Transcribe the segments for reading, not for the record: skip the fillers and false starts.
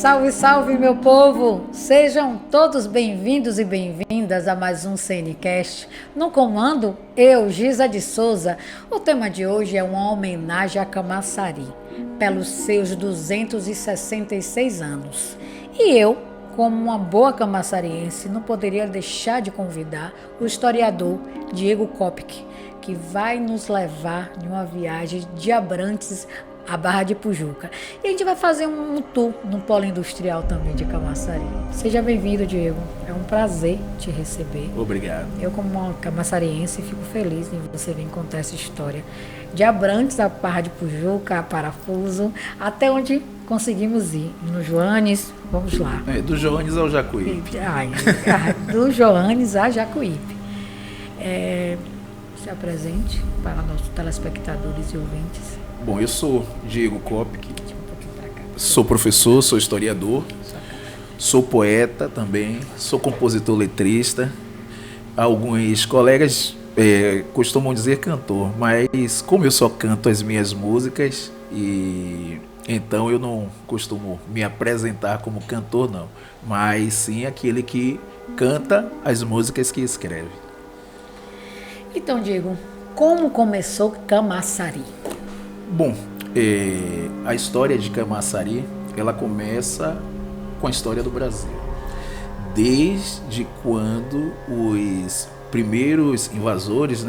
Salve, salve, meu povo! Sejam todos bem-vindos e bem-vindas a mais um CNCast. No comando, eu, Giza de Souza. O tema de hoje é uma homenagem a Camaçari, pelos seus 266 anos. E eu, como uma boa camaçariense, não poderia deixar de convidar o historiador Diego Coppola, que vai nos levar em uma viagem de Abrantes a Barra de Pujuca. E a gente vai fazer um tour no polo industrial também de Camaçari. Seja bem-vindo, Diego. É um prazer te receber. Obrigado. Eu, como uma camaçariense, fico feliz em você vir contar essa história. De Abrantes a Barra de Pujuca, a Parafuso, até onde conseguimos ir. No Joanes, vamos lá. Do Joanes ao Jacuípe. Do Joanes a Jacuípe. Se apresente para nossos telespectadores e ouvintes. Bom, eu sou Diego Coppola, sou professor, sou historiador, sou poeta também, sou compositor letrista. Alguns colegas costumam dizer cantor, mas como eu só canto as minhas músicas, então eu não costumo me apresentar como cantor, não, mas sim aquele que canta as músicas que escreve. Então, Diego, como começou Camaçari? Bom, a história de Camaçari, ela começa com a história do Brasil. Desde quando os primeiros invasores,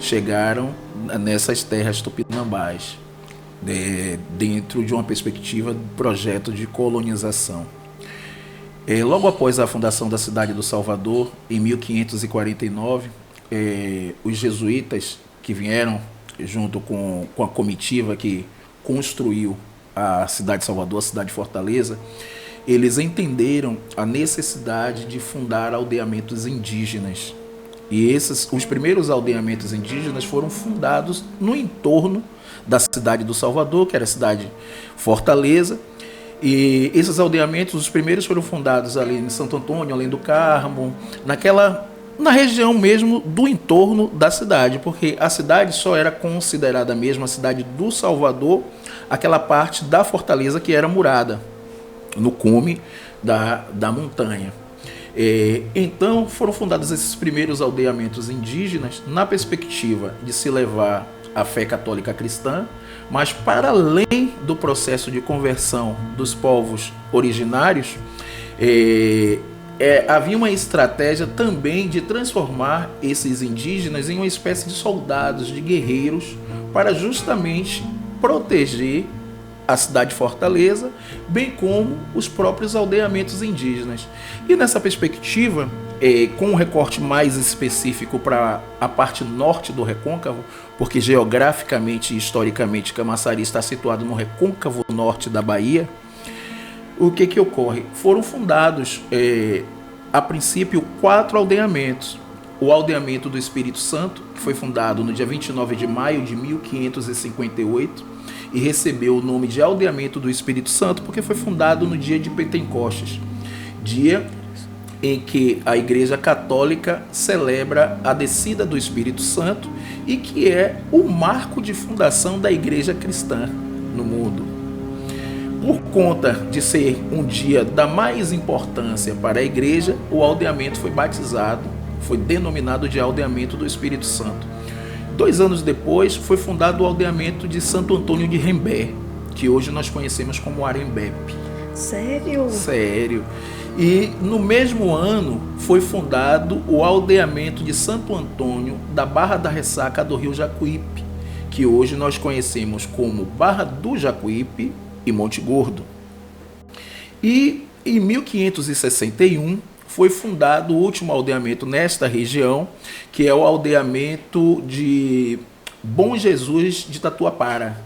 chegaram nessas terras tupinambás, dentro de uma perspectiva do projeto de colonização. Logo após a fundação da cidade do Salvador, em 1549, os jesuítas que vieram junto com a comitiva que construiu a cidade de Salvador, a cidade de Fortaleza, eles entenderam a necessidade de fundar aldeamentos indígenas. E os primeiros aldeamentos indígenas foram fundados no entorno da cidade do Salvador, que era a cidade Fortaleza. E esses aldeamentos, os primeiros foram fundados ali em Santo Antônio, além do Carmo, na região mesmo do entorno da cidade, porque a cidade só era considerada mesmo a cidade do Salvador, aquela parte da fortaleza que era murada, no cume da montanha. Então foram fundados esses primeiros aldeamentos indígenas na perspectiva de se levar a fé católica cristã, mas para além do processo de conversão dos povos originários, havia uma estratégia também de transformar esses indígenas em uma espécie de soldados, de guerreiros, para justamente proteger a cidade de Fortaleza, bem como os próprios aldeamentos indígenas. E nessa perspectiva, com um recorte mais específico para a parte norte do recôncavo, porque geograficamente e historicamente Camaçari está situado no recôncavo norte da Bahia, o que ocorre? Foram fundados, a princípio, 4 aldeamentos. O aldeamento do Espírito Santo, que foi fundado no dia 29 de maio de 1558, e recebeu o nome de Aldeamento do Espírito Santo porque foi fundado no dia de Pentecostes, dia em que a Igreja Católica celebra a descida do Espírito Santo e que é o marco de fundação da Igreja Cristã no mundo. Por conta de ser um dia da mais importância para a igreja, o aldeamento foi denominado de Aldeamento do Espírito Santo. 2 anos depois, foi fundado o aldeamento de Santo Antônio de Rembé, que hoje nós conhecemos como Arembepe. Sério? Sério. E no mesmo ano, foi fundado o aldeamento de Santo Antônio da Barra da Ressaca do Rio Jacuípe, que hoje nós conhecemos como Barra do Jacuípe e Monte Gordo. E em 1561 foi fundado o último aldeamento nesta região, que é o aldeamento de Bom Jesus de Tatuapara,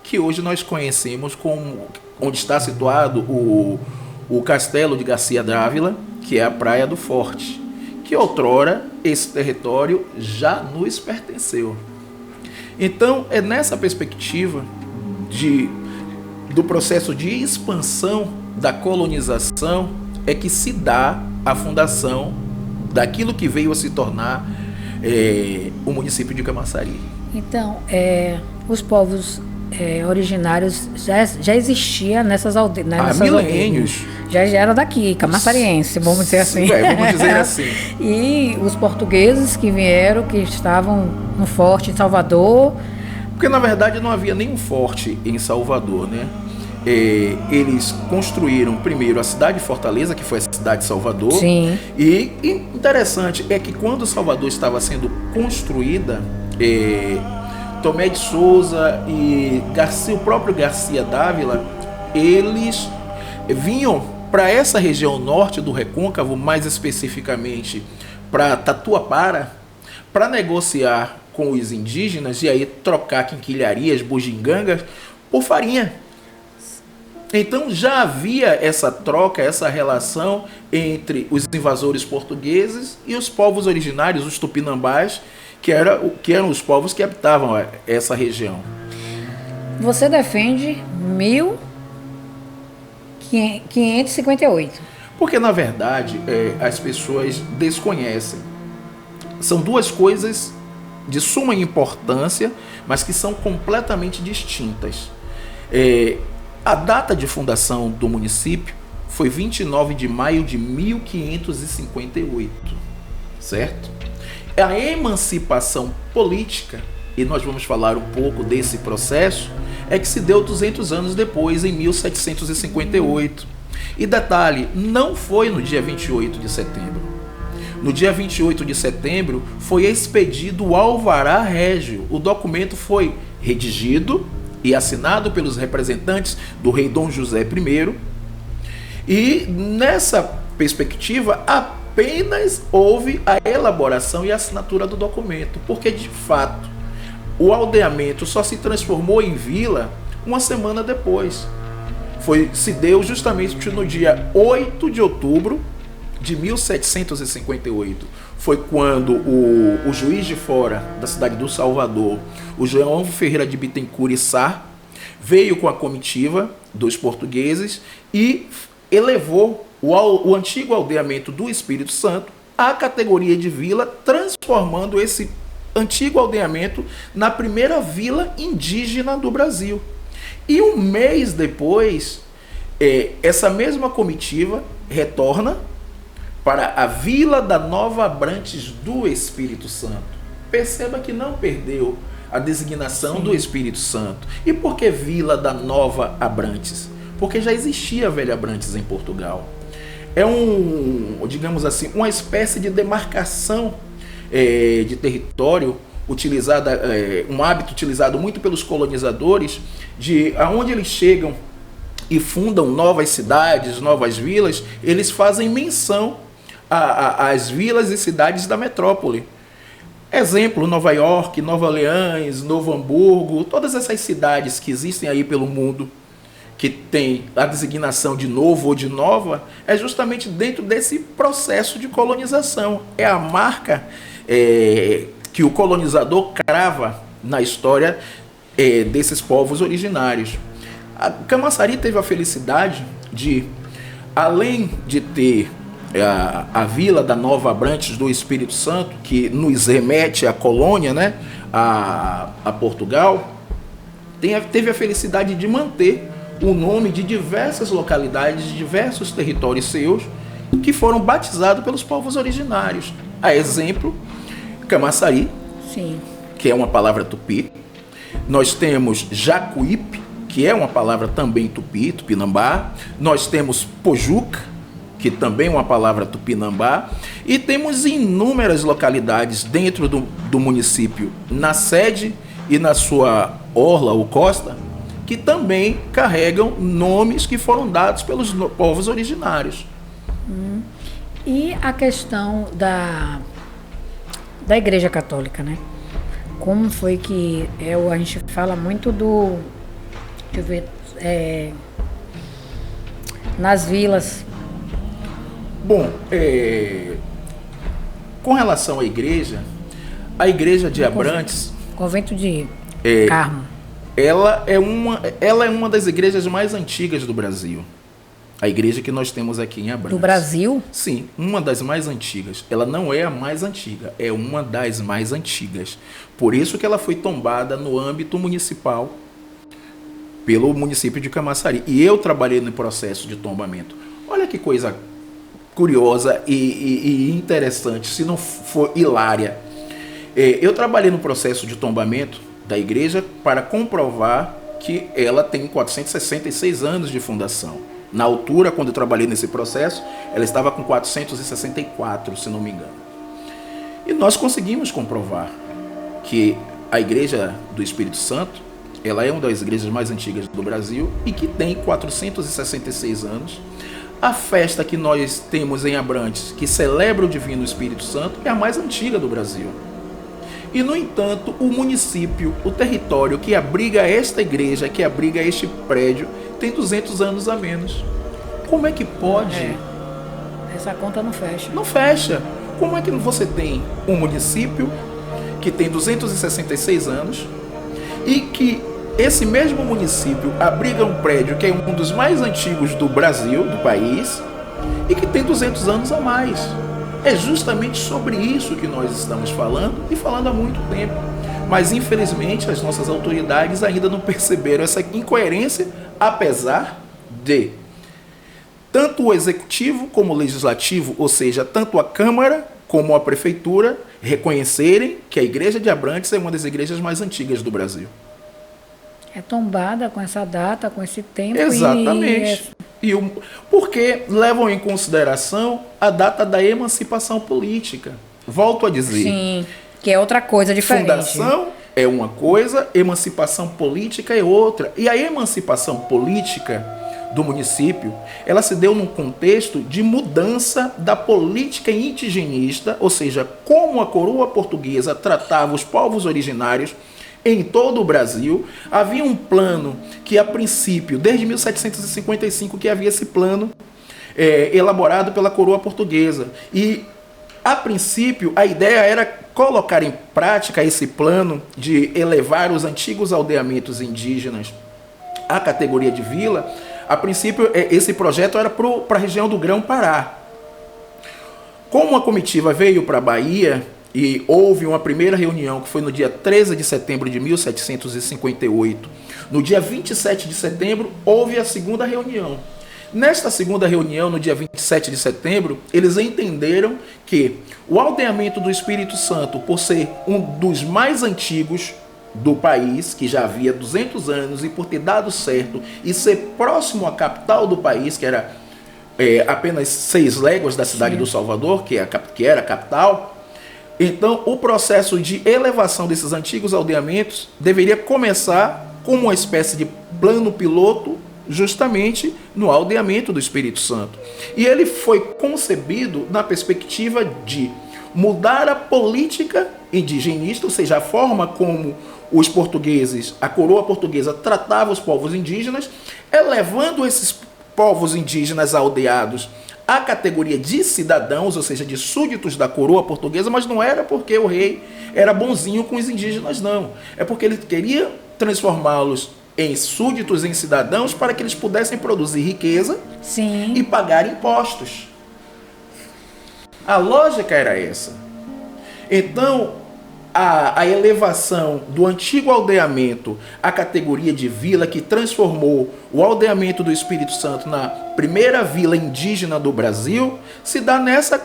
que hoje nós conhecemos como onde está situado o Castelo de Garcia Dávila, que é a Praia do Forte, que outrora esse território já nos pertenceu. Então é nessa perspectiva do processo de expansão da colonização é que se dá a fundação daquilo que veio a se tornar o município de Camaçari. Então, os povos originários já existia nessas aldeias. Né, Há milênios. Já era daqui, camassariense, vamos dizer assim. Vamos dizer assim. E os portugueses que vieram, que estavam no forte em Salvador. Porque, na verdade, não havia nenhum forte em Salvador, né? Eles construíram primeiro a cidade de Fortaleza, que foi a cidade de Salvador. Sim. E interessante é que quando Salvador estava sendo construída, Tomé de Souza e o próprio Garcia Dávila, eles vinham para essa região norte do Recôncavo, mais especificamente para Tatuapara, para negociar com os indígenas e aí trocar quinquilharias, bugigangas por farinha. Então já havia essa troca, essa relação entre os invasores portugueses e os povos originários, os tupinambás, que eram os povos que habitavam essa região. Você defende 1558. Porque, na verdade, as pessoas desconhecem. São duas coisas de suma importância, mas que são completamente distintas. A data de fundação do município foi 29 de maio de 1558, certo? A emancipação política, e nós vamos falar um pouco desse processo, é que se deu 200 anos depois, em 1758. E detalhe, não foi no dia 28 de setembro. No dia 28 de setembro foi expedido o Alvará Régio. O documento foi redigido e assinado pelos representantes do rei Dom José I. E nessa perspectiva, apenas houve a elaboração e a assinatura do documento, porque de fato o aldeamento só se transformou em vila uma semana depois. Se deu justamente no dia 8 de outubro de 1758. Foi quando o juiz de fora da cidade do Salvador, o João Ferreira de Bittencourt e Sá, veio com a comitiva dos portugueses e elevou o antigo aldeamento do Espírito Santo à categoria de vila, transformando esse antigo aldeamento na primeira vila indígena do Brasil. E um mês depois, essa mesma comitiva retorna para a Vila da Nova Abrantes do Espírito Santo. Perceba que não perdeu a designação do Espírito Santo. E por que Vila da Nova Abrantes? Porque já existia a Velha Abrantes em Portugal. É digamos assim, uma espécie de demarcação de território utilizada, um hábito utilizado muito pelos colonizadores, de aonde eles chegam e fundam novas cidades, novas vilas, eles fazem menção às vilas e cidades da metrópole. Exemplo, Nova York, Nova Orleans, Novo Hamburgo, todas essas cidades que existem aí pelo mundo, que tem a designação de novo ou de nova, é justamente dentro desse processo de colonização. É a marca que o colonizador crava na história desses povos originários. A Camaçari teve a felicidade de, além de ter a Vila da Nova Abrantes do Espírito Santo, que nos remete à colônia, né, a Portugal, teve a felicidade de manter o nome de diversas localidades, de diversos territórios seus, que foram batizados pelos povos originários. A exemplo, Camaçari, sim, que é uma palavra tupi. Nós temos Jacuípe, que é uma palavra também tupi, tupinambá. Nós temos Pojuca, que também é uma palavra tupinambá. E temos inúmeras localidades dentro do município, na sede e na sua orla ou costa, que também carregam nomes que foram dados pelos povos originários. E a questão da Igreja Católica, né? Como foi que a gente fala muito do... Deixa eu ver... nas vilas. Bom, com relação à igreja, a igreja de Abrantes... Convento de Carmo. Ela é uma das igrejas mais antigas do Brasil. A igreja que nós temos aqui em Abrantes. Do Brasil? Sim, uma das mais antigas. Ela não é a mais antiga, é uma das mais antigas. Por isso que ela foi tombada no âmbito municipal pelo município de Camaçari. E eu trabalhei no processo de tombamento. Olha que coisa curiosa e interessante, se não for hilária. Eu trabalhei no processo de tombamento da igreja para comprovar que ela tem 466 anos de fundação. Na altura, quando eu trabalhei nesse processo, ela estava com 464, se não me engano. E nós conseguimos comprovar que a Igreja do Espírito Santo, ela é uma das igrejas mais antigas do Brasil e que tem 466 anos. A festa que nós temos em Abrantes, que celebra o Divino Espírito Santo, é a mais antiga do Brasil. E, no entanto, o município, o território que abriga esta igreja, que abriga este prédio, tem 200 anos a menos. Como é que pode? Essa conta não fecha. Não fecha. Como é que você tem um município que tem 266 anos e que esse mesmo município abriga um prédio que é um dos mais antigos do Brasil, do país, e que tem 200 anos a mais? É justamente sobre isso que nós estamos falando e falando há muito tempo. Mas, infelizmente, as nossas autoridades ainda não perceberam essa incoerência, apesar de tanto o executivo como o legislativo, ou seja, tanto a Câmara como a Prefeitura, reconhecerem que a Igreja de Abrantes é uma das igrejas mais antigas do Brasil. É tombada com essa data, com esse tempo. Exatamente. Porque levam em consideração a data da emancipação política. Volto a dizer. Sim, que é outra coisa diferente. Fundação é uma coisa, emancipação política é outra. E a emancipação política do município, ela se deu num contexto de mudança da política indigenista, ou seja, como a coroa portuguesa tratava os povos originários em todo o Brasil. Havia um plano que, a princípio, desde 1755, que havia esse plano elaborado pela coroa portuguesa. E, a princípio, a ideia era colocar em prática esse plano de elevar os antigos aldeamentos indígenas à categoria de vila. A princípio, esse projeto era para a região do Grão-Pará. Como a comitiva veio para a Bahia e houve uma primeira reunião, que foi no dia 13 de setembro de 1758, no dia 27 de setembro, houve a segunda reunião. Nesta segunda reunião, no dia 27 de setembro, eles entenderam que o aldeamento do Espírito Santo, por ser um dos mais antigos do país, que já havia 200 anos, e por ter dado certo e ser próximo à capital do país, que era apenas 6 léguas da cidade do Salvador, que era a capital, então o processo de elevação desses antigos aldeamentos deveria começar como uma espécie de plano piloto, justamente no aldeamento do Espírito Santo. E ele foi concebido na perspectiva de mudar a política indigenista, ou seja, a forma como os portugueses, a coroa portuguesa tratava os povos indígenas, elevando esses povos indígenas aldeados à categoria de cidadãos, ou seja, de súditos da coroa portuguesa, mas não era porque o rei era bonzinho com os indígenas, não. É porque ele queria transformá-los em súditos, em cidadãos, para que eles pudessem produzir riqueza e pagar impostos. A lógica era essa. Então, a elevação do antigo aldeamento à categoria de vila, que transformou o aldeamento do Espírito Santo na primeira vila indígena do Brasil, se dá nessa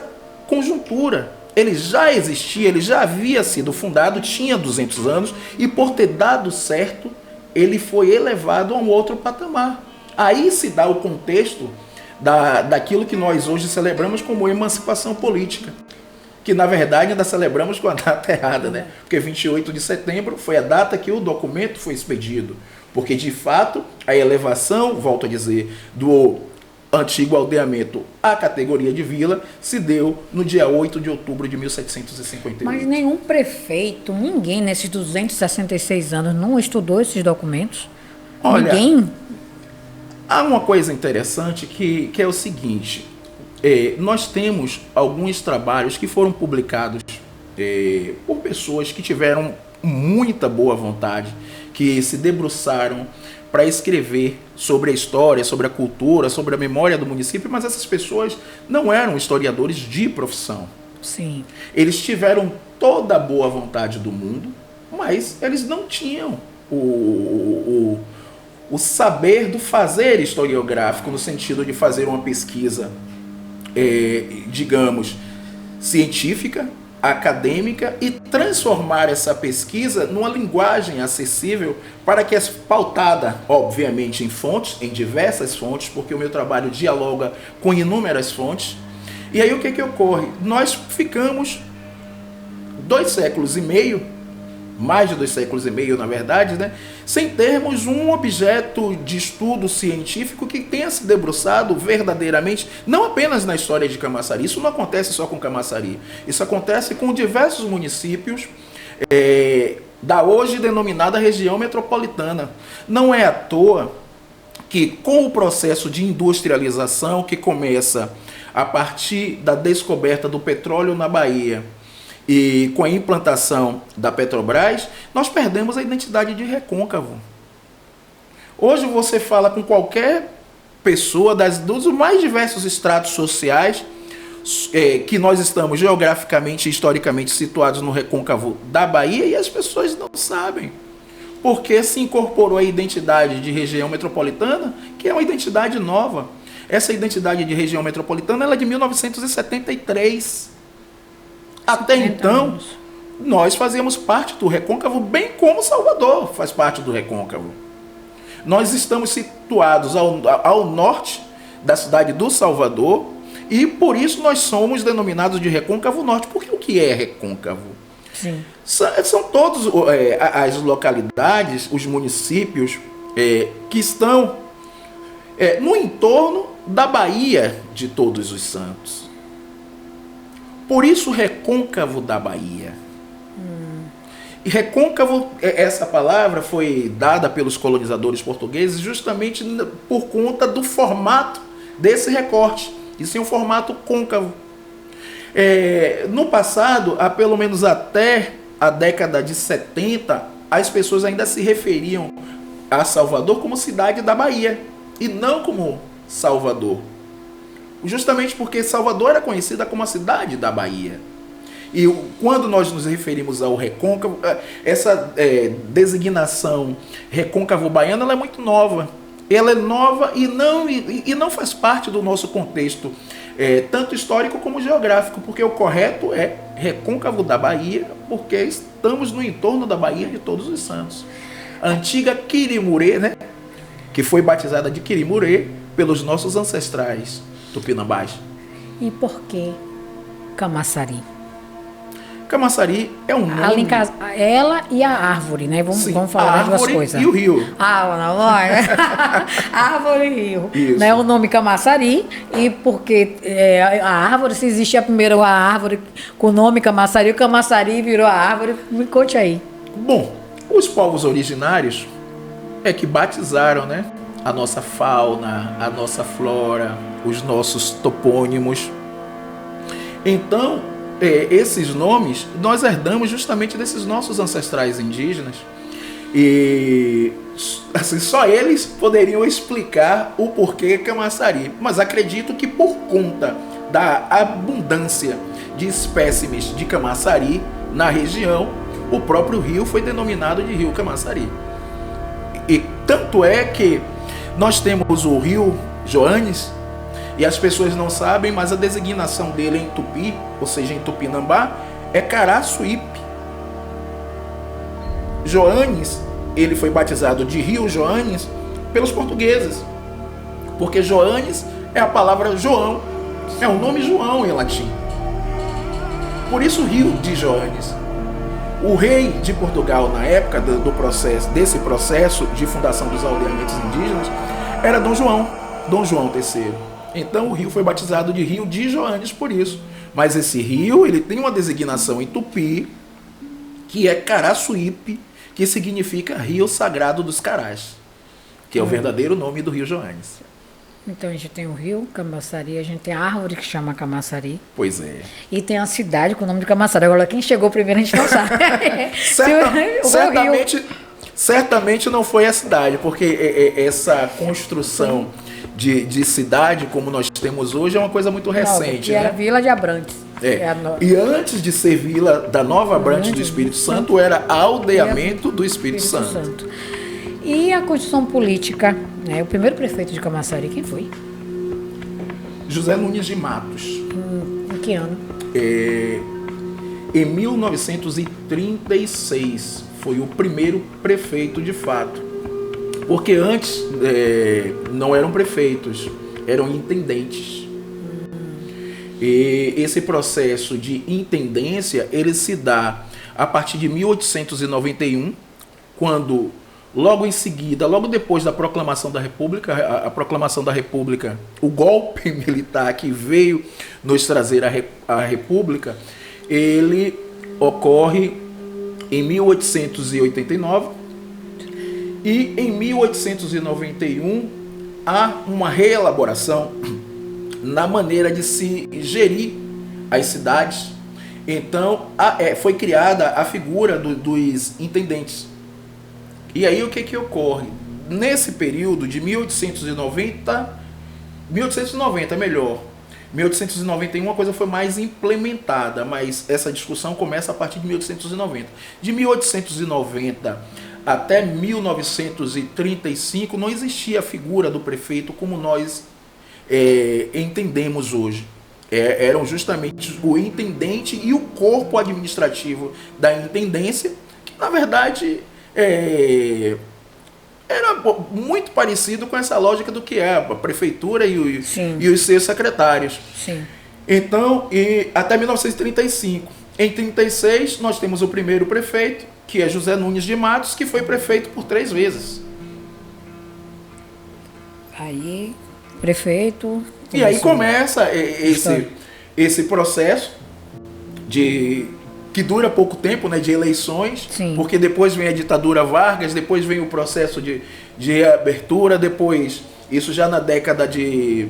conjuntura. Ele já existia, ele já havia sido fundado, tinha 200 anos, e por ter dado certo, ele foi elevado a um outro patamar. Aí se dá o contexto daquilo que nós hoje celebramos como emancipação política, que na verdade ainda celebramos com a data errada, né? Porque 28 de setembro foi a data que o documento foi expedido. Porque de fato a elevação, volto a dizer, do antigo aldeamento à categoria de vila se deu no dia 8 de outubro de 1758. Mas nenhum prefeito, ninguém nesses 266 anos não estudou esses documentos? Olha, ninguém? Há uma coisa interessante que é o seguinte: nós temos alguns trabalhos que foram publicados por pessoas que tiveram muita boa vontade, que se debruçaram para escrever sobre a história, sobre a cultura, sobre a memória do município, mas essas pessoas não eram historiadores de profissão. Sim. Eles tiveram toda a boa vontade do mundo, mas eles não tinham o o saber do fazer historiográfico, no sentido de fazer uma pesquisa, digamos, científica, acadêmica, e transformar essa pesquisa numa linguagem acessível para que é pautada, obviamente, em fontes, em diversas fontes, porque o meu trabalho dialoga com inúmeras fontes. E aí o que ocorre? Nós ficamos 2 séculos e meio, mais de 2 séculos e meio, na verdade, né, sem termos um objeto de estudo científico que tenha se debruçado verdadeiramente, não apenas na história de Camaçari. Isso não acontece só com Camaçari, isso acontece com diversos municípios da hoje denominada região metropolitana. Não é à toa que, com o processo de industrialização que começa a partir da descoberta do petróleo na Bahia, e com a implantação da Petrobras, nós perdemos a identidade de Recôncavo. Hoje você fala com qualquer pessoa dos mais diversos estratos sociais, que nós estamos geograficamente e historicamente situados no Recôncavo da Bahia, e as pessoas não sabem, porque se incorporou a identidade de região metropolitana, que é uma identidade nova. Essa identidade de região metropolitana ela é de 1973. Até então, nós fazíamos parte do Recôncavo, bem como Salvador faz parte do Recôncavo. Nós estamos situados ao norte da cidade do Salvador, e por isso nós somos denominados de Recôncavo Norte. Porque o que é Recôncavo? Sim. São todas as localidades, os municípios que estão no entorno da Baía de Todos os Santos. Por isso, Recôncavo da Bahia. E recôncavo, essa palavra foi dada pelos colonizadores portugueses justamente por conta do formato desse recorte. Isso é um formato côncavo. No passado, há pelo menos até a década de 70, as pessoas ainda se referiam a Salvador como cidade da Bahia e não como Salvador. Justamente porque Salvador era conhecida como a cidade da Bahia. E quando nós nos referimos ao recôncavo, essa designação recôncavo baiano ela é muito nova. Ela é nova e não faz parte do nosso contexto, tanto histórico como geográfico, porque o correto é recôncavo da Bahia, porque estamos no entorno da Baía de Todos os Santos. A antiga Quirimurê, né, que foi batizada de Quirimurê pelos nossos ancestrais tupinambás. E por que Camaçari? Camaçari é um nome... Ela e a árvore, né? Vamos falar das duas coisas. E o rio. Árvore e rio. Isso. Né? O nome Camaçari, e porque a árvore, se existia primeiro a árvore com o nome Camaçari, o Camaçari virou a árvore. Me conte aí. Bom, os povos originários que batizaram, né, a nossa fauna, a nossa flora, os nossos topônimos. Então, esses nomes nós herdamos justamente desses nossos ancestrais indígenas, e assim, só eles poderiam explicar o porquê Camaçari, mas acredito que por conta da abundância de espécimes de Camaçari na região, o próprio rio foi denominado de Rio Camaçari. E tanto é que nós temos o rio Joanes, e as pessoas não sabem, mas a designação dele em Tupi, ou seja, em Tupinambá, é Caraçuípe. Joanes, ele foi batizado de Rio Joanes pelos portugueses, porque Joanes é a palavra João, é o nome João em latim. Por isso Rio de Joanes. O rei de Portugal, na época desse processo de fundação dos aldeamentos indígenas, era Dom João III. Então o rio foi batizado de Rio de Joanes por isso. Mas esse rio ele tem uma designação em Tupi, que é Caraçuípe, que significa Rio Sagrado dos Carás, que é o verdadeiro nome do Rio Joanes. Então a gente tem o rio Camaçari, a gente tem a árvore que chama Camaçari. Pois é. E tem a cidade com o nome de Camaçari. Agora quem chegou primeiro a gente não sabe. Certamente não foi a cidade, porque essa construção de cidade como nós temos hoje é uma coisa muito recente. Era a Vila de Abrantes. E antes de ser Vila da Nova Abrantes do Espírito Santo, era aldeamento do Espírito Santo. E a Constituição Política, né? O primeiro prefeito de Camaçari, quem foi? José Nunes de Matos. Em que ano? Em 1936 foi o primeiro prefeito de fato. Porque antes não eram prefeitos, eram intendentes. E esse processo de intendência, ele se dá a partir de 1891, quando logo em seguida, logo depois da proclamação da República, a proclamação da República, o golpe militar que veio nos trazer a República, ele ocorre em 1889 e em 1891 há uma reelaboração na maneira de se gerir as cidades. Então foi criada a figura dos intendentes. E aí o que ocorre? Nesse período de 1890 melhor, 1891 a coisa foi mais implementada, mas essa discussão começa a partir de 1890. De 1890 até 1935 não existia a figura do prefeito como nós entendemos hoje. Eram justamente o intendente e o corpo administrativo da intendência, que na verdade era muito parecido com essa lógica do que é a prefeitura e os seus secretários. Sim. Então, até 1935. Em 1936, nós temos o primeiro prefeito, que é José Nunes de Matos, que foi prefeito por 3 vezes. Aí, prefeito... E aí começa esse processo que dura pouco tempo, né, de eleições. Sim. Porque depois vem a ditadura Vargas, depois vem o processo de reabertura, depois, isso já na década de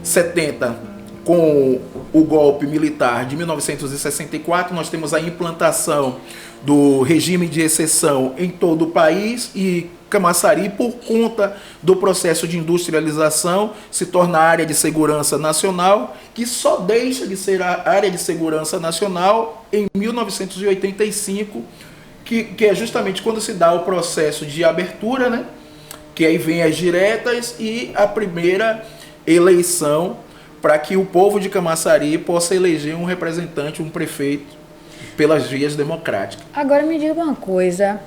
70, com o golpe militar de 1964, nós temos a implantação do regime de exceção em todo o país, e Camaçari, por conta do processo de industrialização, se torna área de segurança nacional, que só deixa de ser a área de segurança nacional em 1985, que é justamente quando se dá o processo de abertura, né? Que aí vem as diretas e a primeira eleição para que o povo de Camaçari possa eleger um representante, um prefeito, pelas vias democráticas. Agora me diga uma coisa,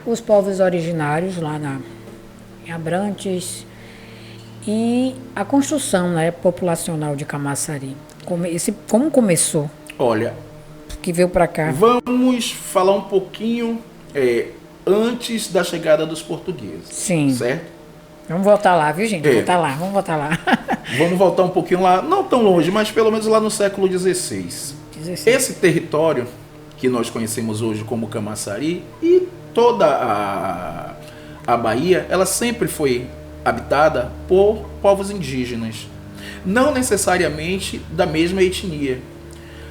os povos originários lá em Abrantes e a construção, né, populacional de Camaçari, como começou? Olha, que veio para cá. Vamos falar um pouquinho antes da chegada dos portugueses. Sim. Certo? Vamos voltar lá, viu, gente? Vamos voltar lá. Vamos voltar um pouquinho lá, não tão longe, mas pelo menos lá no século XVI. Esse território que nós conhecemos hoje como Camaçari e toda a Bahia, ela sempre foi habitada por povos indígenas, não necessariamente da mesma etnia.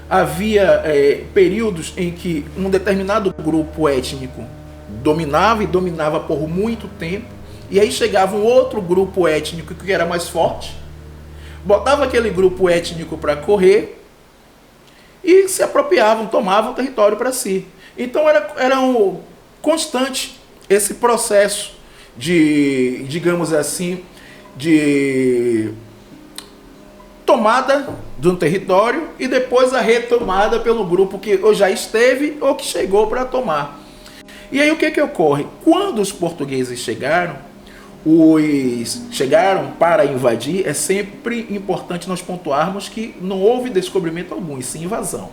Havia períodos em que um determinado grupo étnico dominava por muito tempo, e aí chegava um outro grupo étnico que era mais forte, botava aquele grupo étnico para correr e se apropriavam, tomavam o território para si. Então era um constante esse processo de, digamos assim, de tomada de um território e depois a retomada pelo grupo que ou já esteve ou que chegou para tomar. E aí o que ocorre? Quando os portugueses chegaram para invadir, é sempre importante nós pontuarmos que não houve descobrimento algum, e sim invasão.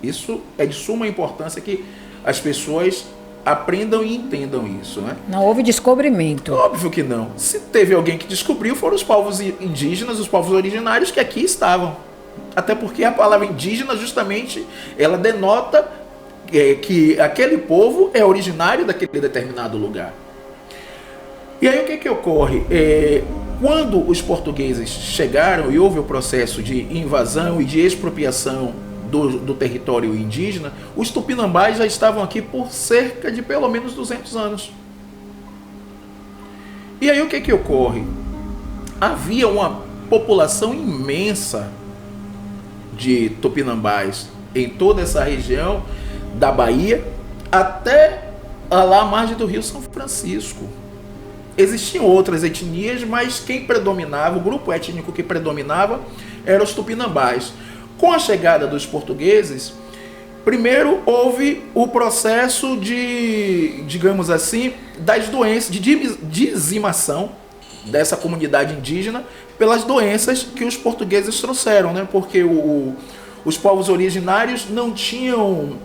Isso é de suma importância que as pessoas aprendam e entendam isso, né? Não houve descobrimento. Óbvio que não. Se teve alguém que descobriu, foram os povos indígenas, os povos originários que aqui estavam. Até porque a palavra indígena, justamente, ela denota que aquele povo é originário daquele determinado lugar. E aí o que ocorre? Quando os portugueses chegaram e houve o processo de invasão e de expropriação do território indígena, os tupinambás já estavam aqui por cerca de pelo menos 200 anos. E aí o que ocorre? Havia uma população imensa de tupinambás em toda essa região da Bahia até lá à margem do Rio São Francisco. Existiam outras etnias, mas quem predominava, o grupo étnico que predominava, eram os tupinambás. Com a chegada dos portugueses, primeiro houve o processo de, digamos assim, das doenças, de dizimação dessa comunidade indígena pelas doenças que os portugueses trouxeram, né? Porque os povos originários não tinham,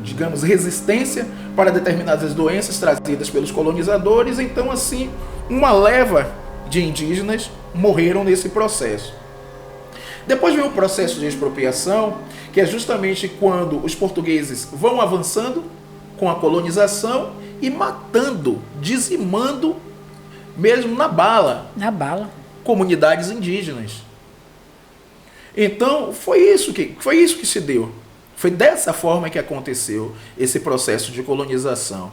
digamos, resistência para determinadas doenças trazidas pelos colonizadores, então assim, uma leva de indígenas morreram nesse processo. Depois vem o processo de expropriação, que é justamente quando os portugueses vão avançando com a colonização e matando, dizimando, mesmo na bala, comunidades indígenas. Então, foi isso que se deu. Foi dessa forma que aconteceu esse processo de colonização.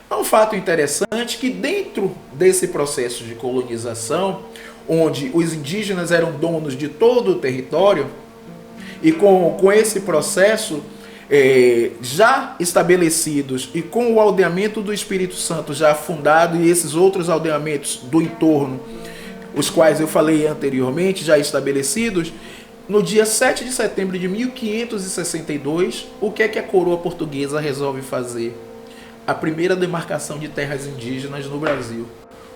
Há um fato interessante que dentro desse processo de colonização, onde os indígenas eram donos de todo o território, e com esse processo já estabelecidos e com o aldeamento do Espírito Santo já fundado e esses outros aldeamentos do entorno, os quais eu falei anteriormente, já estabelecidos, no dia 7 de setembro de 1562, o que é que a coroa portuguesa resolve fazer? A primeira demarcação de terras indígenas no Brasil.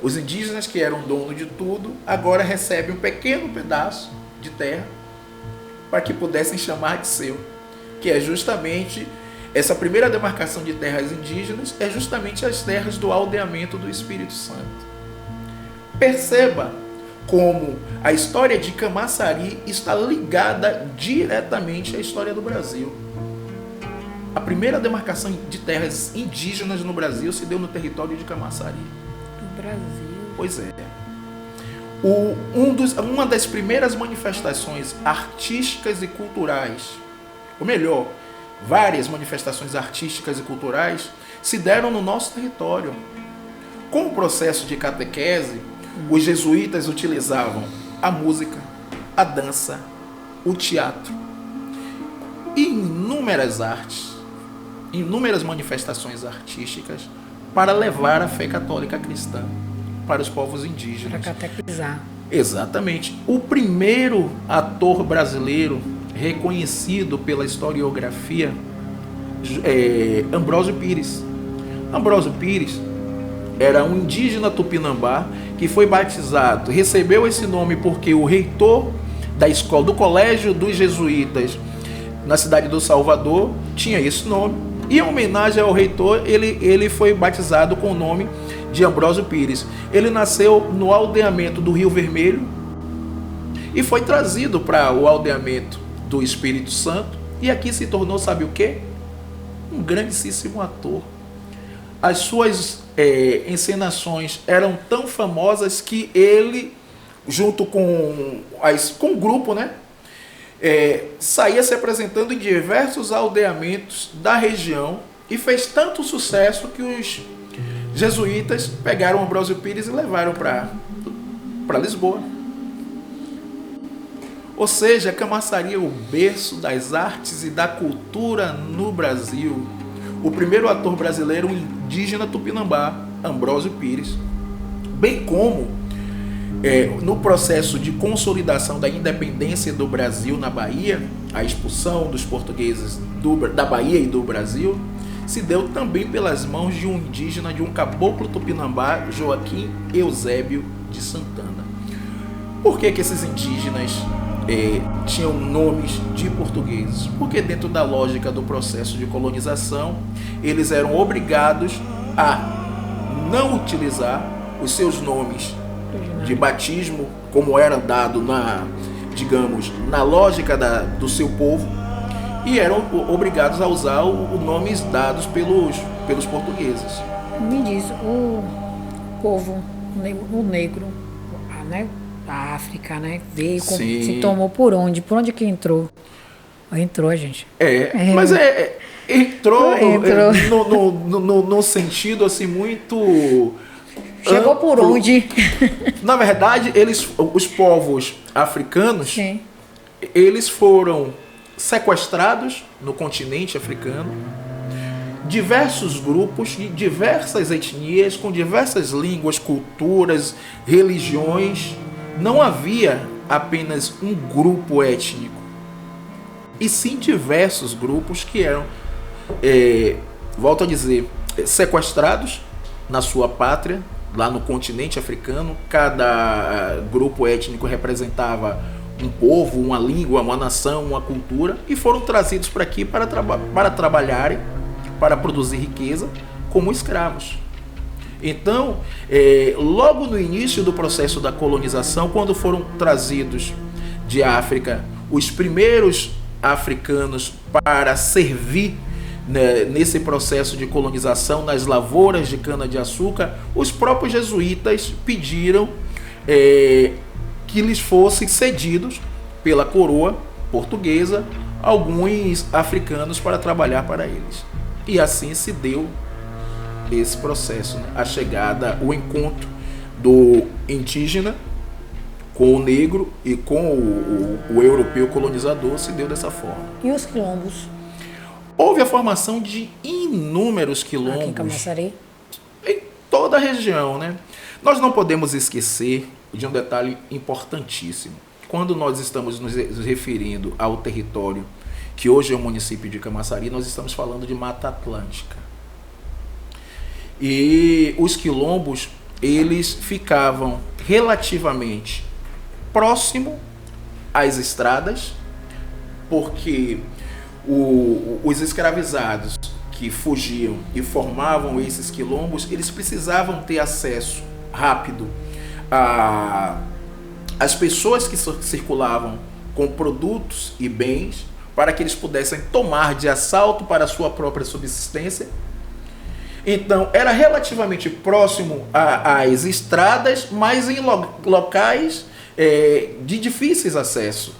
Os indígenas que eram donos de tudo, agora recebem um pequeno pedaço de terra para que pudessem chamar de seu. Que é justamente, essa primeira demarcação de terras indígenas, é justamente as terras do aldeamento do Espírito Santo. Perceba como a história de Camaçari está ligada diretamente à história do Brasil. A primeira demarcação de terras indígenas no Brasil se deu no território de Camaçari. Do Brasil. Pois é. Uma das primeiras manifestações artísticas e culturais, ou melhor, várias manifestações artísticas e culturais se deram no nosso território. Com o processo de catequese, os jesuítas utilizavam a música, a dança, o teatro e inúmeras artes, inúmeras manifestações artísticas para levar a fé católica cristã para os povos indígenas. Para catequizar. Exatamente. O primeiro ator brasileiro reconhecido pela historiografia é Ambrósio Pires. Ambrósio Pires era um indígena tupinambá que foi batizado, recebeu esse nome porque o reitor da escola, do colégio dos jesuítas na cidade do Salvador tinha esse nome, e em homenagem ao reitor ele foi batizado com o nome de Ambrósio Pires. Ele nasceu no aldeamento do Rio Vermelho e foi trazido para o aldeamento do Espírito Santo, e aqui se tornou, sabe o quê? Um grandíssimo ator. As suas encenações eram tão famosas que ele, junto com o grupo, né, saía se apresentando em diversos aldeamentos da região e fez tanto sucesso que os jesuítas pegaram Ambrósio Pires e levaram para Lisboa. Ou seja, Camaçari é o berço das artes e da cultura no Brasil. O primeiro ator brasileiro indígena tupinambá, Ambrósio Pires. Bem como no processo de consolidação da independência do Brasil na Bahia, a expulsão dos portugueses da Bahia e do Brasil, se deu também pelas mãos de um indígena, de um caboclo tupinambá, Joaquim Eusébio de Santana. Por que esses indígenas tinham nomes de portugueses? Porque dentro da lógica do processo de colonização, eles eram obrigados a não utilizar os seus nomes de batismo, como era dado na lógica do seu povo, e eram obrigados a usar os nomes dados pelos portugueses. Me diz, o povo, o negro, né? A África, né? Veio, se tomou por onde? Por onde que entrou? Entrou, gente. Mas entrou. No sentido assim muito... Chegou por onde? Na verdade, os povos africanos, Sim. Eles foram sequestrados no continente africano, diversos grupos de diversas etnias, com diversas línguas, culturas, religiões. Não havia apenas um grupo étnico, e sim diversos grupos que eram, volto a dizer, sequestrados na sua pátria, lá no continente africano. Cada grupo étnico representava um povo, uma língua, uma nação, uma cultura, e foram trazidos para aqui para trabalharem, para produzir riqueza como escravos. Então, logo no início do processo da colonização, quando foram trazidos de África os primeiros africanos para servir, né, nesse processo de colonização nas lavouras de cana-de-açúcar, os próprios jesuítas pediram que lhes fossem cedidos pela coroa portuguesa alguns africanos para trabalhar para eles. E assim se deu esse processo, né? A chegada, o encontro do indígena com o negro e com o europeu colonizador se deu dessa forma. E os quilombos? Houve a formação de inúmeros quilombos Aqui em Camaçari, em toda a região, né? Nós não podemos esquecer de um detalhe importantíssimo. Quando nós estamos nos referindo ao território que hoje é o município de Camaçari, nós estamos falando de Mata Atlântica. E os quilombos, eles ficavam relativamente próximo às estradas, porque os escravizados que fugiam e formavam esses quilombos, eles precisavam ter acesso rápido às pessoas que circulavam com produtos e bens, para que eles pudessem tomar de assalto para a sua própria subsistência. Então, era relativamente próximo às estradas, mas em locais de difíceis acesso.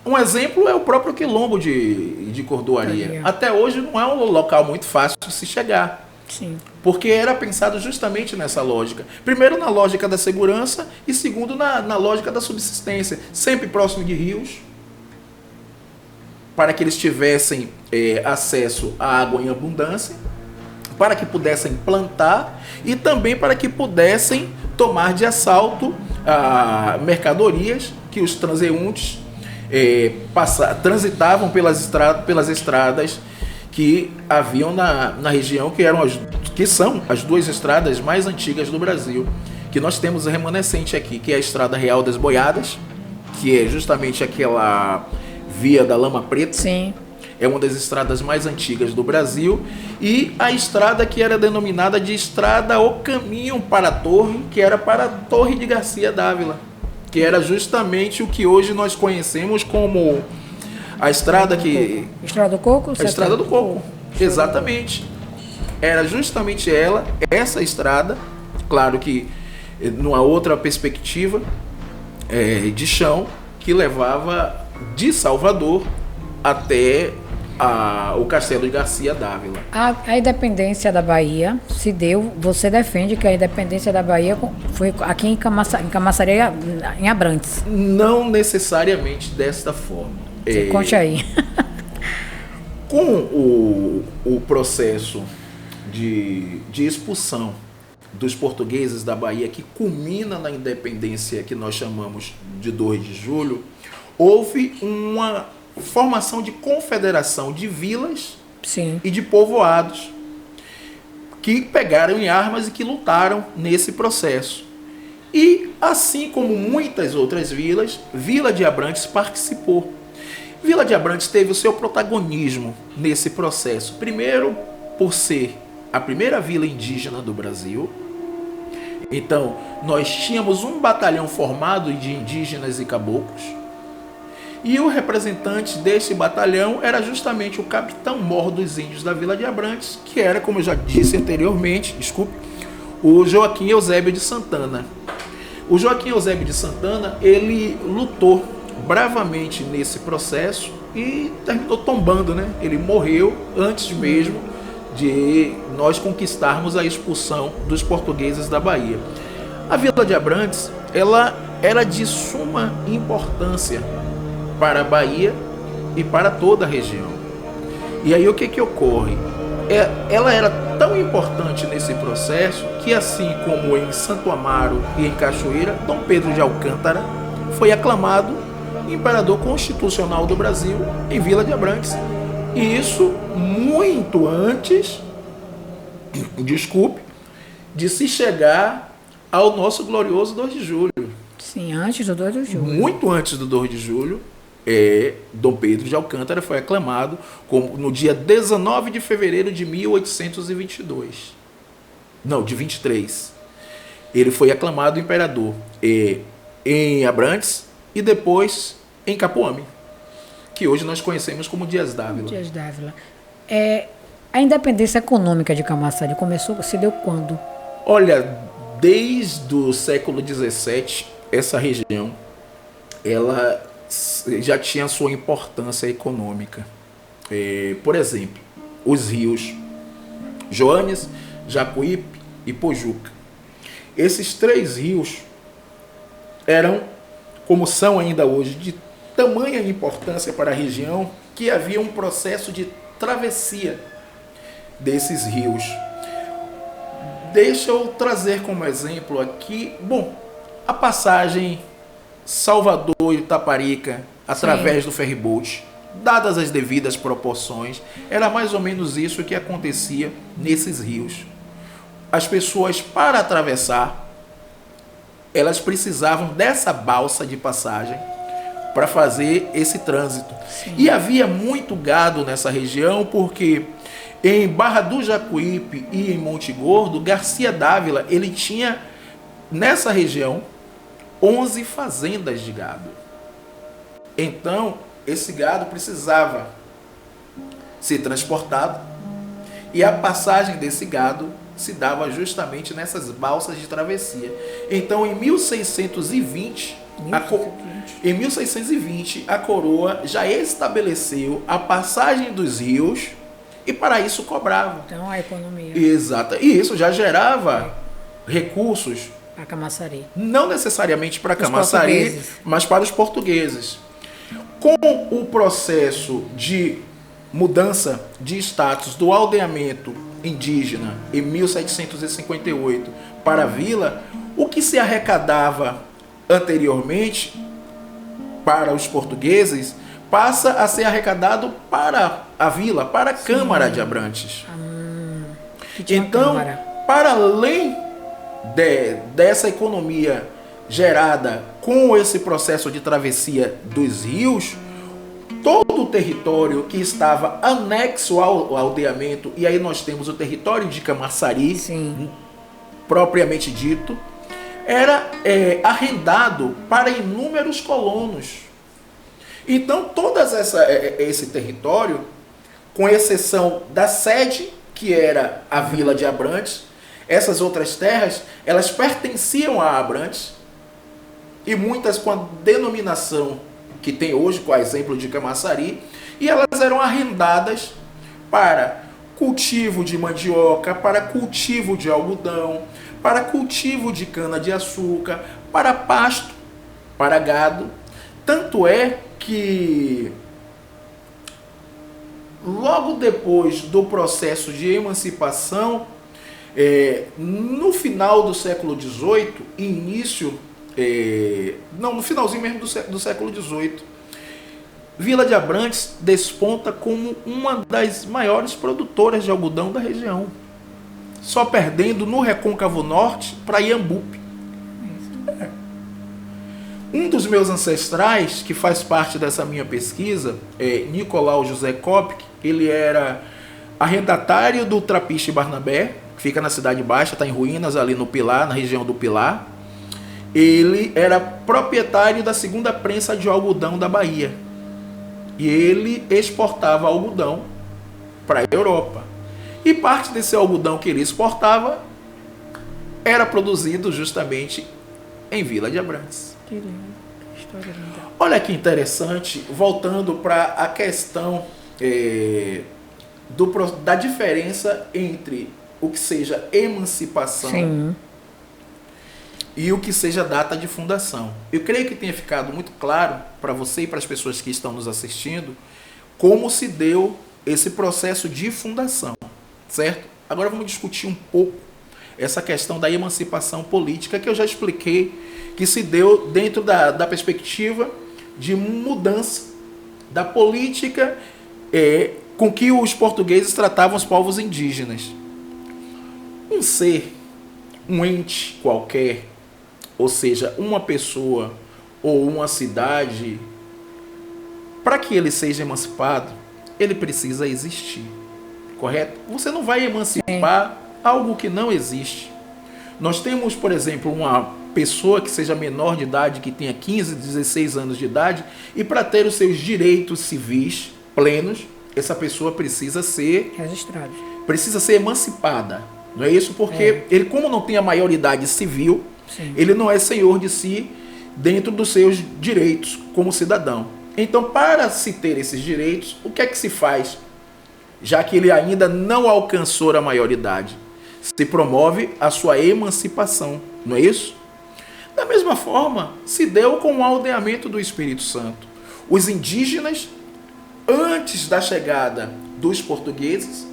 Um exemplo é o próprio quilombo de Cordoaria. Até hoje não é um local muito fácil de se chegar. sim, Porque era pensado justamente nessa lógica. Primeiro, na lógica da segurança, e segundo, na lógica da subsistência. Sempre próximo de rios, para que eles tivessem acesso à água em abundância, para que pudessem plantar e também para que pudessem tomar de assalto mercadorias que os transeuntes transitavam pelas estradas que haviam na região, que são as duas estradas mais antigas do Brasil, que nós temos a remanescente aqui, que é a Estrada Real das Boiadas, que é justamente aquela via da Lama Preta. sim, É uma das estradas mais antigas do Brasil, e a estrada que era denominada de Estrada O Caminho para a Torre, que era para a Torre de Garcia Dávila, que era justamente o que hoje nós conhecemos como a estrada que... Estrada do Coco? A Estrada do Coco, exatamente. Era justamente essa estrada, claro que numa outra perspectiva de chão, que levava de Salvador até o Castelo de Garcia Dávila. A independência da Bahia se deu, você defende que a independência da Bahia foi aqui em Camaçari, em Abrantes. Não necessariamente desta forma. Você conte aí. Com o processo de expulsão dos portugueses da Bahia, que culmina na independência que nós chamamos de 2 de julho, houve uma formação de confederação de vilas, sim, e de povoados que pegaram em armas e que lutaram nesse processo. E assim como muitas outras vilas, Vila de Abrantes participou. Vila de Abrantes teve o seu protagonismo nesse processo. Primeiro, por ser a primeira vila indígena do Brasil. Então, nós tínhamos um batalhão formado de indígenas e caboclos. E o representante desse batalhão era justamente o capitão-mor dos índios da Vila de Abrantes, que era, como eu já disse anteriormente, o Joaquim Eusébio de Santana. O Joaquim Eusébio de Santana, ele lutou bravamente nesse processo e terminou tombando, né? Ele morreu antes mesmo de nós conquistarmos a expulsão dos portugueses da Bahia. A Vila de Abrantes, ela era de suma importância para a Bahia e para toda a região. E aí o que ocorre? ela era tão importante nesse processo que, assim como em Santo Amaro e em Cachoeira, Dom Pedro de Alcântara foi aclamado imperador constitucional do Brasil em Vila de Abrantes. E isso muito antes, desculpe, de se chegar ao nosso glorioso 2 de julho. Sim, antes do 2 de julho. Muito antes do 2 de julho, Dom Pedro de Alcântara foi aclamado como, no dia 19 de fevereiro de 1822. Não, de 23. Ele foi aclamado imperador em Abrantes e depois em Capoame, que hoje nós conhecemos como Dias Dávila. Dias Dávila. A independência econômica de Camaçari começou, se deu quando? Olha, desde o século XVII, essa região, ela já tinha sua importância econômica. Por exemplo, os rios Joanes, Jacuípe e Pojuca. Esses 3 rios eram, como são ainda hoje, de tamanha importância para a região que havia um processo de travessia desses rios. Deixa eu trazer como exemplo aqui, a passagem Salvador e Itaparica através do ferryboat, dadas as devidas proporções, era mais ou menos isso que acontecia nesses rios. As pessoas, para atravessar, elas precisavam dessa balsa de passagem para fazer esse trânsito. Sim. E havia muito gado nessa região, porque em Barra do Jacuípe e em Monte Gordo, Garcia Dávila, ele tinha nessa região 11 fazendas de gado. Então, esse gado precisava ser transportado e a passagem desse gado se dava justamente nessas balsas de travessia. Então, em 1620, a coroa já estabeleceu a passagem dos rios e para isso cobrava. Então, a economia. Exato. E isso já gerava recursos para Camaçari. Não necessariamente para Camaçari, mas para os portugueses. Com o processo de mudança de status do aldeamento indígena em 1758 para a vila, o que se arrecadava anteriormente para os portugueses passa a ser arrecadado para a vila, para a Câmara de Abrantes. Então, para além dessa economia gerada com esse processo de travessia dos rios, todo o território que estava anexo ao aldeamento, e aí nós temos o território de Camaçari, propriamente dito, era arrendado para inúmeros colonos. Então, todo esse território, com exceção da sede, que era a Vila de Abrantes, essas outras terras, elas pertenciam a Abrantes, e muitas com a denominação que tem hoje, com o exemplo de Camaçari, e elas eram arrendadas para cultivo de mandioca, para cultivo de algodão, para cultivo de cana-de-açúcar, para pasto, para gado. Tanto é que logo depois do processo de emancipação, no final do século XVIII, no finalzinho mesmo do século XVIII, Vila de Abrantes desponta como uma das maiores produtoras de algodão da região, só perdendo no Recôncavo Norte para Iambupe. Um dos meus ancestrais, que faz parte dessa minha pesquisa, Nicolau José Kopk, ele era arrendatário do Trapiche Barnabé, que fica na Cidade Baixa, está em ruínas ali no Pilar, na região do Pilar. Ele era proprietário da segunda prensa de algodão da Bahia. E ele exportava algodão para a Europa. E parte desse algodão que ele exportava era produzido justamente em Vila de Abrantes. Que lindo, que história linda. Olha que interessante, voltando para a questão da diferença entre o que seja emancipação, sim, e o que seja data de fundação. Eu creio que tenha ficado muito claro para você e para as pessoas que estão nos assistindo como se deu esse processo de fundação. certo? Agora vamos discutir um pouco essa questão da emancipação política, que eu já expliquei, que se deu dentro da perspectiva de mudança da política com que os portugueses tratavam os povos indígenas. Um ser, um ente qualquer, ou seja, uma pessoa ou uma cidade, para que ele seja emancipado, ele precisa existir, correto? Você não vai emancipar algo que não existe. Nós temos, por exemplo, uma pessoa que seja menor de idade, que tenha 15, 16 anos de idade, e para ter os seus direitos civis plenos, essa pessoa precisa ser registrado, precisa ser emancipada. Não é isso? Porque ele, como não tem a maioridade civil, ele não é senhor de si dentro dos seus direitos como cidadão. Então, para se ter esses direitos, o que é que se faz? Já que ele ainda não alcançou a maioridade, se promove a sua emancipação, não é isso? Da mesma forma, se deu com o aldeamento do Espírito Santo. Os indígenas, antes da chegada dos portugueses,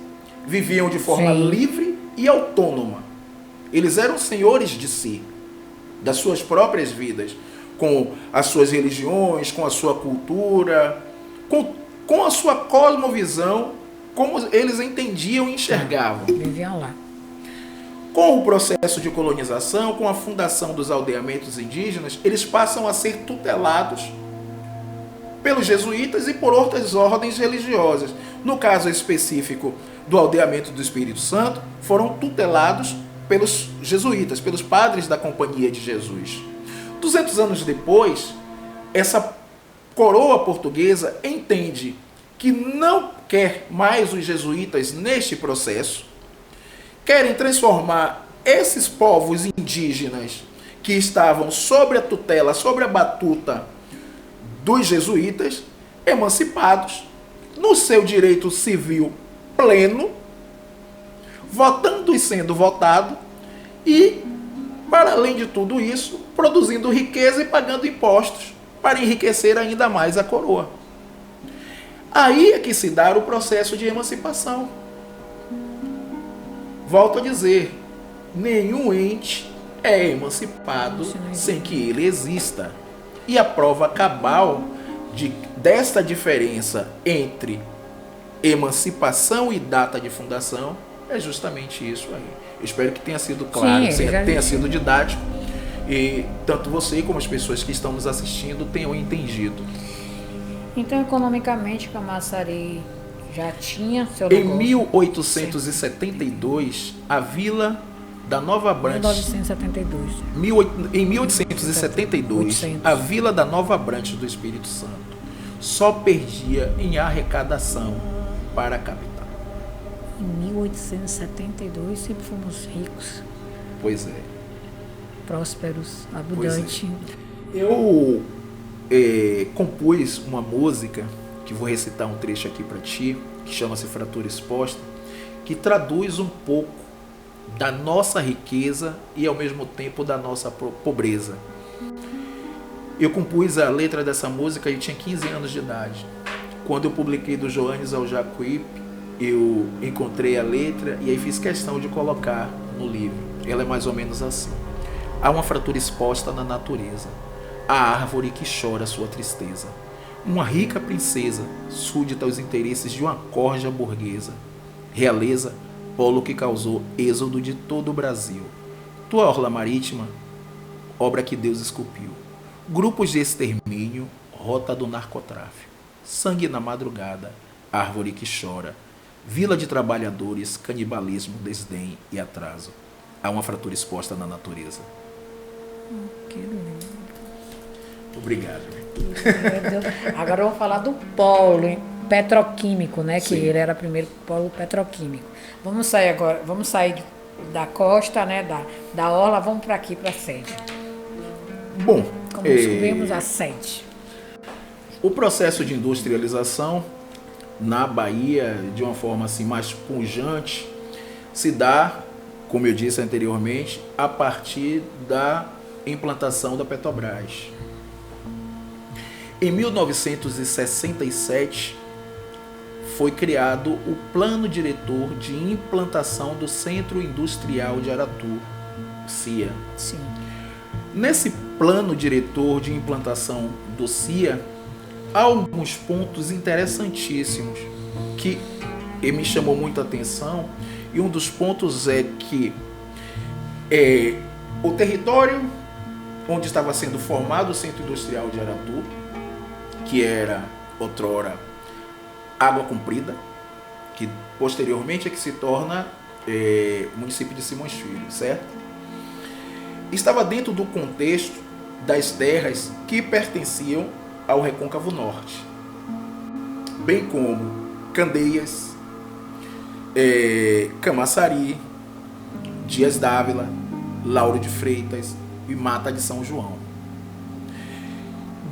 viviam de forma livre e autônoma. Eles eram senhores de si, das suas próprias vidas, com as suas religiões, com a sua cultura, com a sua cosmovisão, como eles entendiam e enxergavam. Viviam lá. Com o processo de colonização, com a fundação dos aldeamentos indígenas, eles passam a ser tutelados pelos jesuítas e por outras ordens religiosas. No caso específico do aldeamento do Espírito Santo, foram tutelados pelos jesuítas, pelos padres da Companhia de Jesus. 200 anos depois, essa coroa portuguesa entende que não quer mais os jesuítas neste processo, querem transformar esses povos indígenas que estavam sob a tutela, sob a batuta dos jesuítas, emancipados, no seu direito civil pleno, votando e sendo votado, e, para além de tudo isso, produzindo riqueza e pagando impostos para enriquecer ainda mais a coroa. Aí é que se dá o processo de emancipação. Volto a dizer, nenhum ente é emancipado sem que ele exista. E a prova cabal desta diferença entre emancipação e data de fundação é justamente isso aí. Eu espero que tenha sido claro, tenha sido didático, e tanto você como as pessoas que estão nos assistindo tenham entendido. Então, economicamente, Camaçari já tinha seu negócio. Em 1872, a Vila da Nova Abrantes... 1972. Em 1872, a Vila da Nova Abrantes do Espírito Santo só perdia em arrecadação para a capital. Em 1872, sempre fomos ricos. Pois é. Prósperos, abundantes. Eu compus uma música, que vou recitar um trecho aqui para ti, que chama-se Fratura Exposta, que traduz um pouco da nossa riqueza e ao mesmo tempo da nossa pobreza. Eu compus a letra dessa música e eu tinha 15 anos de idade. Quando eu publiquei do Joanes ao Jacuípe, eu encontrei a letra e aí fiz questão de colocar no livro. Ela é mais ou menos assim: há uma fratura exposta na natureza, a árvore que chora sua tristeza, uma rica princesa, súdita aos interesses de uma corja burguesa, realeza, polo que causou êxodo de todo o Brasil. Tua orla marítima, obra que Deus esculpiu, grupos de extermínio, rota do narcotráfico, sangue na madrugada, árvore que chora, vila de trabalhadores, canibalismo, desdém e atraso. Há uma fratura exposta na natureza. Que lindo. Obrigado. Agora eu vou falar do polo petroquímico, né? Que Sim. ele era o primeiro polo petroquímico. Vamos sair agora, vamos sair da costa, né? Da orla, vamos para aqui, para a sede. Bom, Como subimos a sede? o processo de industrialização na Bahia, de uma forma assim mais pujante, se dá, como eu disse anteriormente, a partir da implantação da Petrobras. Em 1967, foi criado o Plano Diretor de Implantação do Centro Industrial de Aratu, CIA. Sim. Nesse Plano Diretor de Implantação do CIA, há alguns pontos interessantíssimos que me chamou muita atenção, e um dos pontos é que o território onde estava sendo formado o Centro Industrial de Aratu, que era outrora Água Comprida, que posteriormente é que se torna município de Simões Filho, certo? Estava dentro do contexto das terras que pertenciam ao Recôncavo Norte, bem como Candeias, Camaçari, Dias Dávila, Lauro de Freitas e Mata de São João.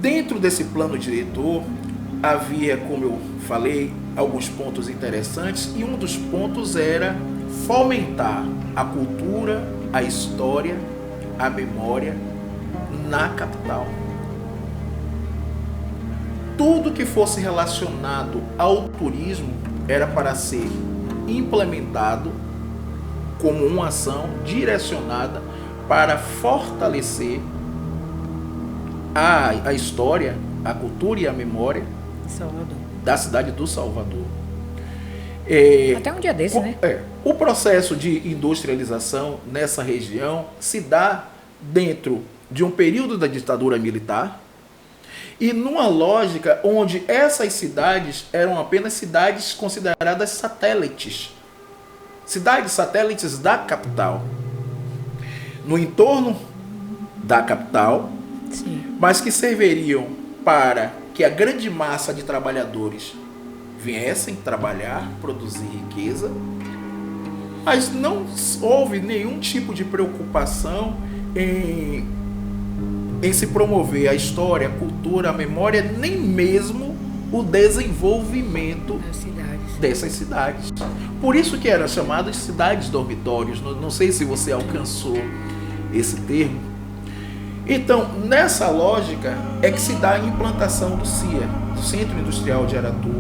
Dentro desse plano diretor havia, como eu falei, alguns pontos interessantes, e um dos pontos era fomentar a cultura, a história, a memória na capital. Tudo que fosse relacionado ao turismo era para ser implementado como uma ação direcionada para fortalecer a história, a cultura e a memória Salvador. da cidade do Salvador. Até um dia desse, né? O processo de industrialização nessa região se dá dentro de um período da ditadura militar e numa lógica onde essas cidades eram apenas cidades consideradas satélites. Cidades satélites da capital. No entorno da capital, Sim. mas que serviriam para que a grande massa de trabalhadores viessem trabalhar, produzir riqueza, mas não houve nenhum tipo de preocupação em se promover a história, a cultura, a memória, nem mesmo o desenvolvimento dessas cidades. Por isso que eram chamadas de cidades dormitórios. Não sei se você alcançou esse termo. Então, nessa lógica é que se dá a implantação do CIA, do Centro Industrial de Aratu,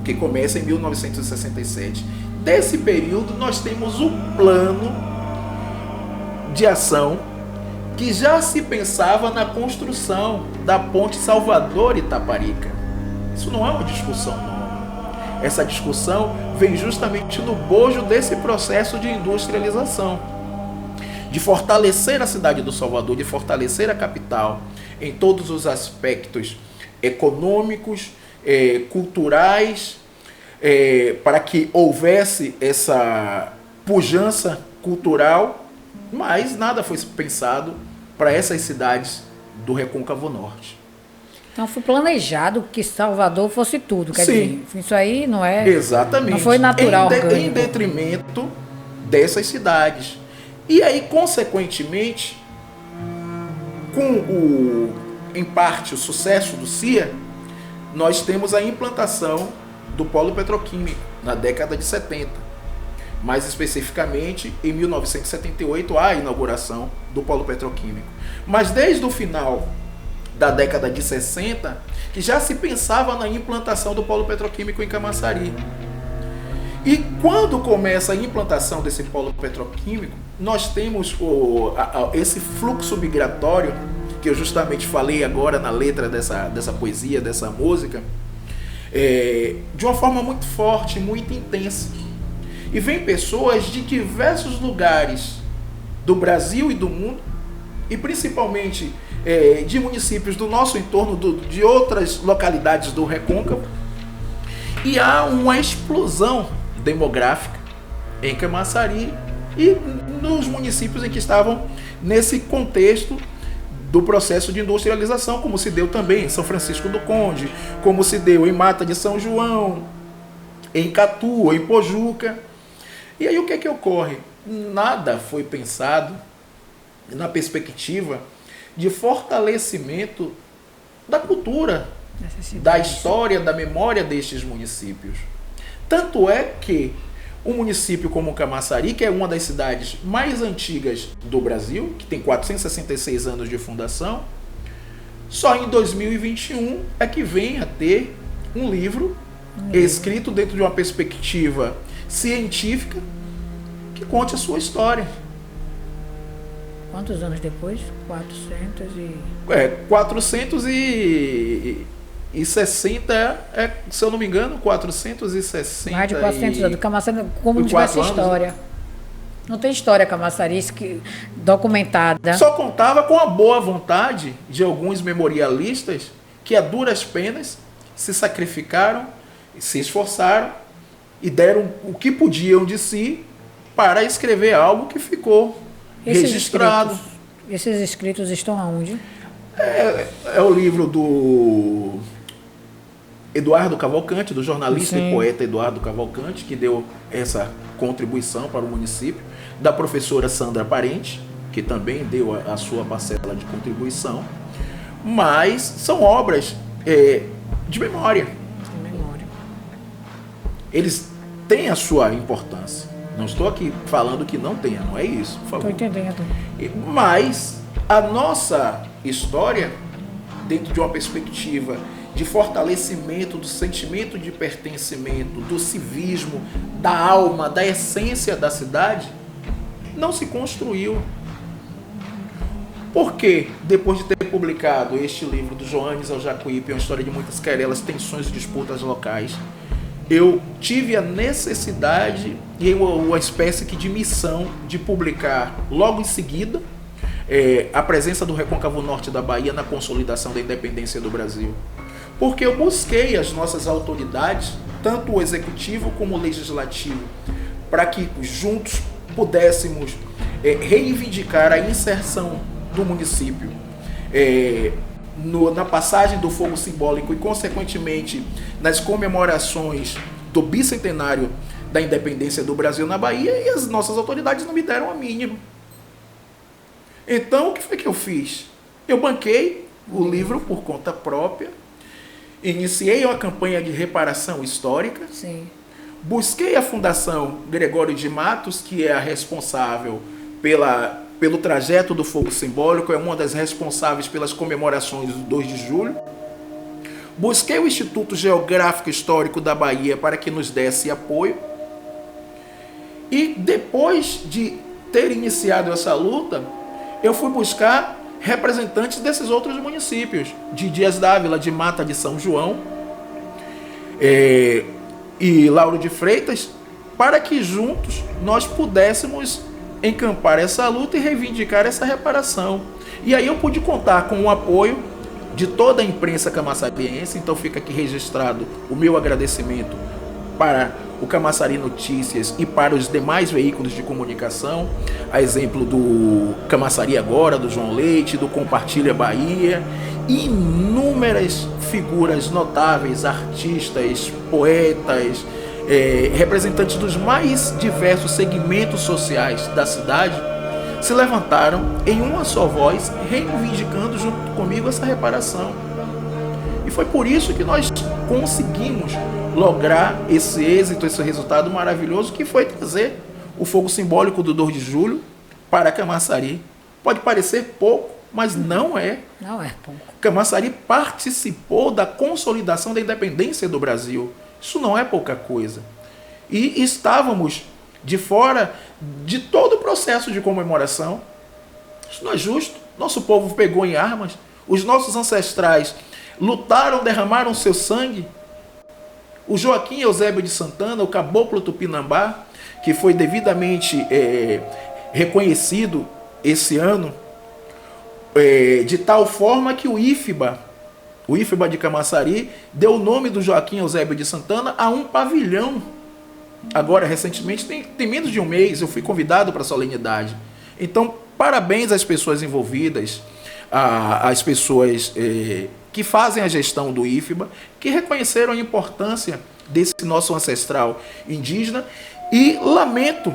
que começa em 1967. Desse período, nós temos o plano de ação que já se pensava na construção da ponte Salvador-Itaparica. Isso não é uma discussão nova. Essa discussão vem justamente no bojo desse processo de industrialização, de fortalecer a cidade do Salvador, de fortalecer a capital em todos os aspectos econômicos, culturais, para que houvesse essa pujança cultural, mas nada foi pensado para essas cidades do Recôncavo Norte. Então foi planejado que Salvador fosse tudo, quer Sim. dizer, isso aí não é... Exatamente. Não foi natural. Em detrimento dessas cidades. E aí, consequentemente, com em parte, o sucesso do CIA, nós temos a implantação do polo petroquímico na década de 70. Mais especificamente, em 1978, a inauguração do polo petroquímico. Mas desde o final da década de 60, que já se pensava na implantação do polo petroquímico em Camaçari. E quando começa a implantação desse polo petroquímico, nós temos esse fluxo migratório, que eu justamente falei agora na letra dessa poesia, dessa música, de uma forma muito forte, muito intensa. E vem pessoas de diversos lugares do Brasil e do mundo, e principalmente de municípios do nosso entorno, de outras localidades do Recôncavo, e há uma explosão demográfica em Camaçari e nos municípios em que estavam nesse contexto do processo de industrialização, como se deu também em São Francisco do Conde, como se deu em Mata de São João, em Catu, em Pojuca. E aí o que é que ocorre? Nada foi pensado na perspectiva de fortalecimento da cultura, da história, da memória destes municípios. Tanto é que um município como Camaçari, que é uma das cidades mais antigas do Brasil, que tem 466 anos de fundação, só em 2021 é que vem a ter um livro escrito dentro de uma perspectiva científica, que conte a sua história. Quantos anos depois? 460, se eu não me engano, 460. Mais de 400 anos. Camaçari, como não tivesse história. Não tem história camaçaris documentada. Só contava com a boa vontade de alguns memorialistas que, a duras penas, se sacrificaram, se esforçaram e deram o que podiam de si para escrever algo que ficou registrado. Esses escritos estão aonde? É o livro do Eduardo Cavalcante, do jornalista e poeta Eduardo Cavalcante, que deu essa contribuição para o município, da professora Sandra Parente, que também deu a sua parcela de contribuição, mas são obras de memória. Eles têm a sua importância. Não estou aqui falando que não tenha, não é isso, por favor. Estou entendendo. Mas a nossa história, dentro de uma perspectiva de fortalecimento do sentimento de pertencimento, do civismo, da alma, da essência da cidade, não se construiu. Porque, depois de ter publicado este livro do Joanes ao Jacuípe, uma história de muitas querelas, tensões e disputas locais, eu tive a necessidade e uma espécie de missão de publicar logo em seguida a presença do Recôncavo Norte da Bahia na consolidação da independência do Brasil. Porque eu busquei as nossas autoridades, tanto o executivo como o legislativo, para que juntos pudéssemos reivindicar a inserção do município na passagem do fogo simbólico e, consequentemente, nas comemorações do bicentenário da independência do Brasil na Bahia, e as nossas autoridades não me deram a mínima. Então, o que foi que eu fiz? Eu banquei o livro por conta própria, iniciei uma campanha de reparação histórica, busquei a Fundação Gregório de Matos, que é a responsável pelo trajeto do fogo simbólico, é uma das responsáveis pelas comemorações do 2 de julho. Busquei o Instituto Geográfico Histórico da Bahia para que nos desse apoio. E depois de ter iniciado essa luta, eu fui buscar representantes desses outros municípios, de Dias d'Ávila, de Mata de São João e Lauro de Freitas, para que juntos nós pudéssemos encampar essa luta e reivindicar essa reparação. E aí eu pude contar com o apoio de toda a imprensa camaçariense, então fica aqui registrado o meu agradecimento para o Camaçari Notícias e para os demais veículos de comunicação, a exemplo do Camaçari Agora, do João Leite, do Compartilha Bahia, e inúmeras figuras notáveis, artistas, poetas, representantes dos mais diversos segmentos sociais da cidade, se levantaram em uma só voz, reivindicando junto comigo essa reparação. E foi por isso que nós conseguimos lograr esse êxito, esse resultado maravilhoso, que foi trazer o fogo simbólico do 2 de julho para Camaçari. Pode parecer pouco, mas não é. Não é pouco. Camaçari participou da consolidação da independência do Brasil. Isso não é pouca coisa. E estávamos de fora de todo o processo de comemoração. Isso não é justo. Nosso povo pegou em armas. Os nossos ancestrais lutaram, derramaram seu sangue. O Joaquim Eusébio de Santana, o caboclo Tupinambá, que foi devidamente reconhecido esse ano, de tal forma que o IFBA de Camaçari, deu o nome do Joaquim Eusébio de Santana a um pavilhão. Agora, recentemente, tem menos de um mês, eu fui convidado para a solenidade. Então, parabéns às pessoas envolvidas, às pessoas que fazem a gestão do IFBA, que reconheceram a importância desse nosso ancestral indígena, e lamento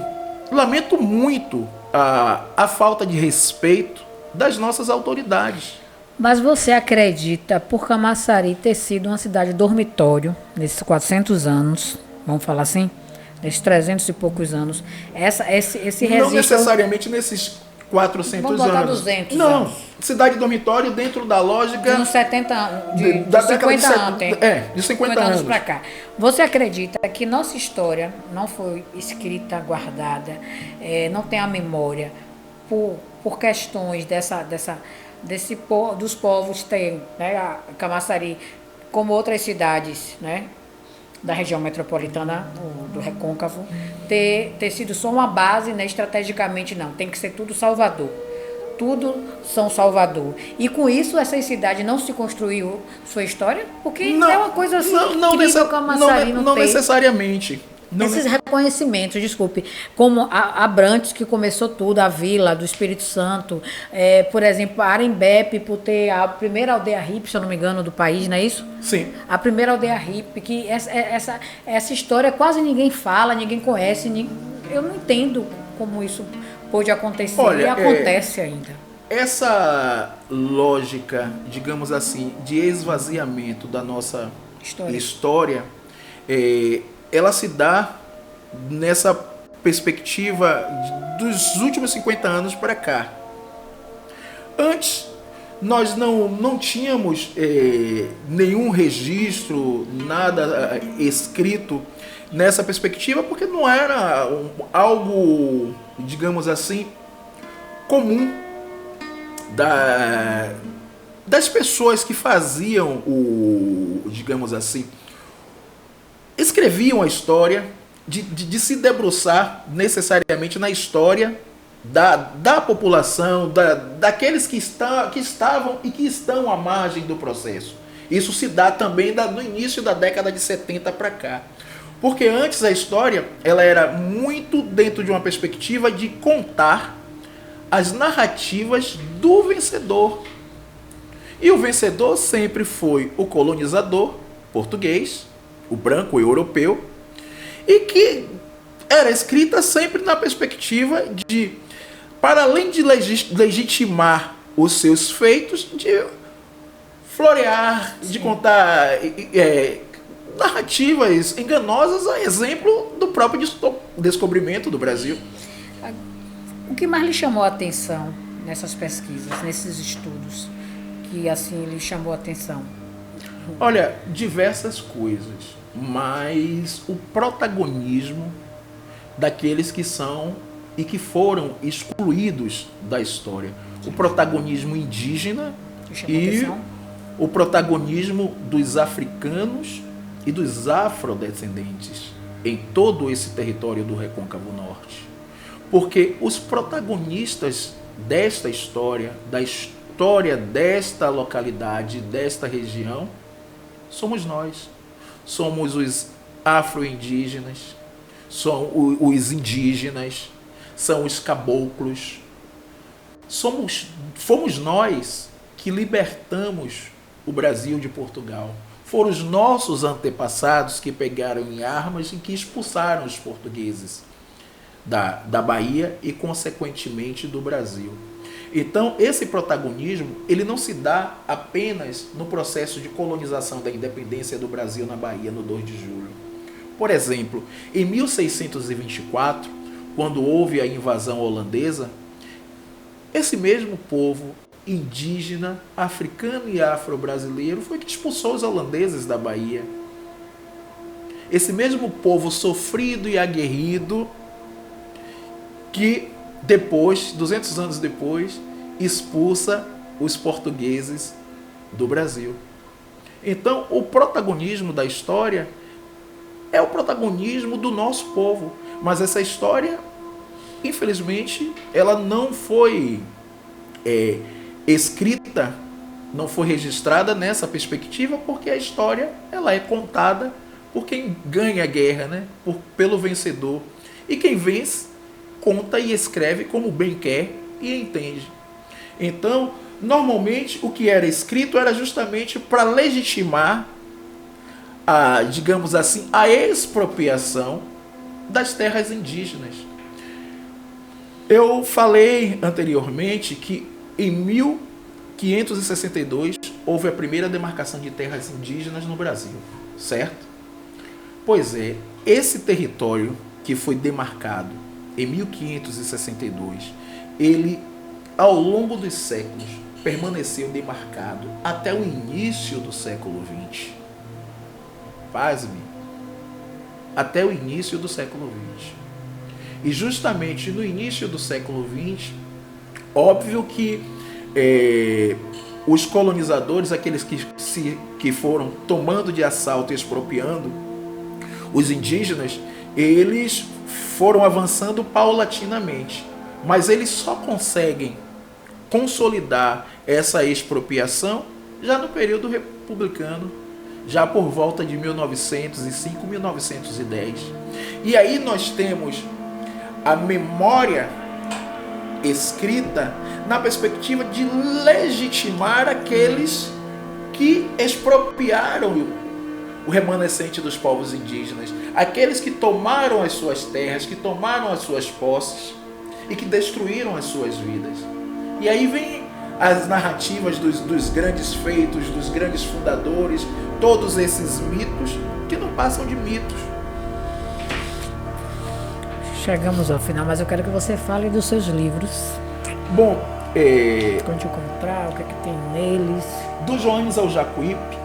muito a falta de respeito das nossas autoridades. Mas você acredita, por Camaçari ter sido uma cidade dormitório nesses 400 anos, vamos falar assim, nesses 300 e poucos anos, esse não necessariamente nesses 400 Vamos botar anos. 200 Não, anos. cidade dormitório dentro da lógica... De uns 70 anos, de da década 50 anos. de 50 anos para cá. Você acredita que nossa história não foi escrita, guardada, não tem a memória, por questões dos povos ter, né, a Camaçari, como outras cidades, né, da região metropolitana, do Recôncavo, ter sido só uma base, né, estrategicamente não, tem que ser tudo Salvador. Tudo São Salvador. E com isso, essas cidades não se construiu sua história? Porque não é uma coisa assim incrível que a Camaçari não tem. Necessariamente. Esses reconhecimentos, desculpe, como a Abrantes, que começou tudo, a Vila do Espírito Santo, por exemplo, a Arembepe, por ter a primeira aldeia hippie, se eu não me engano, do país, não é isso? Sim. A primeira aldeia hippie, que essa história quase ninguém fala, ninguém conhece, eu não entendo como isso pode acontecer. Olha, e acontece ainda. Essa lógica, digamos assim, de esvaziamento da nossa história ela se dá nessa perspectiva dos últimos 50 anos para cá. Antes, nós não tínhamos nenhum registro, nada escrito nessa perspectiva, porque não era algo, digamos assim, comum das pessoas que faziam digamos assim, escreviam a história, de se debruçar necessariamente na história da população, daqueles que estavam e que estão à margem do processo. Isso se dá também no início da década de 70 para cá. Porque antes a história ela era muito dentro de uma perspectiva de contar as narrativas do vencedor. E o vencedor sempre foi o colonizador português, o branco, o europeu, e que era escrita sempre na perspectiva de, para além de legitimar os seus feitos, de florear, de contar narrativas enganosas, a exemplo do próprio descobrimento do Brasil. O que mais lhe chamou a atenção nessas pesquisas, nesses estudos, que assim lhe chamou a atenção? Olha, diversas coisas, mas o protagonismo daqueles que são e que foram excluídos da história. O protagonismo indígena e o protagonismo dos africanos e dos afrodescendentes em todo esse território do Recôncavo Norte. Porque os protagonistas desta história, da história desta localidade, desta região, somos nós. Somos os afro-indígenas, são os indígenas, são os caboclos. Fomos nós que libertamos o Brasil de Portugal. Foram os nossos antepassados que pegaram em armas e que expulsaram os portugueses da Bahia e, consequentemente, do Brasil. Então, esse protagonismo ele não se dá apenas no processo de colonização da independência do Brasil na Bahia, no 2 de julho. Por exemplo, em 1624, quando houve a invasão holandesa, esse mesmo povo indígena, africano e afro-brasileiro foi que expulsou os holandeses da Bahia. Esse mesmo povo sofrido e aguerrido que depois, 200 anos depois, expulsa os portugueses do Brasil. Então, o protagonismo da história é o protagonismo do nosso povo. Mas essa história, infelizmente, ela não foi escrita, não foi registrada nessa perspectiva, porque a história ela é contada por quem ganha a guerra, né? Pelo vencedor. E quem vence conta e escreve como bem quer e entende. Então, normalmente, o que era escrito era justamente para legitimar digamos assim, a expropriação das terras indígenas. Eu falei anteriormente que em 1562 houve a primeira demarcação de terras indígenas no Brasil, certo? Pois é, esse território que foi demarcado em 1562, ele ao longo dos séculos, permaneceu demarcado até o início do século XX. Pasme, até o início do século XX. E justamente no início do século XX, óbvio que os colonizadores, aqueles que foram tomando de assalto e expropriando os indígenas, eles foram avançando paulatinamente, mas eles só conseguem consolidar essa expropriação já no período republicano, já por volta de 1905, 1910. E aí nós temos a memória escrita na perspectiva de legitimar aqueles que expropriaram o remanescente dos povos indígenas, aqueles que tomaram as suas terras, que tomaram as suas posses e que destruíram as suas vidas. E aí vem as narrativas dos grandes feitos, dos grandes fundadores, todos esses mitos que não passam de mitos. Chegamos ao final, mas eu quero que você fale dos seus livros. Bom, onde comprar, o que é que tem neles? Do Joanes ao Jacuípe,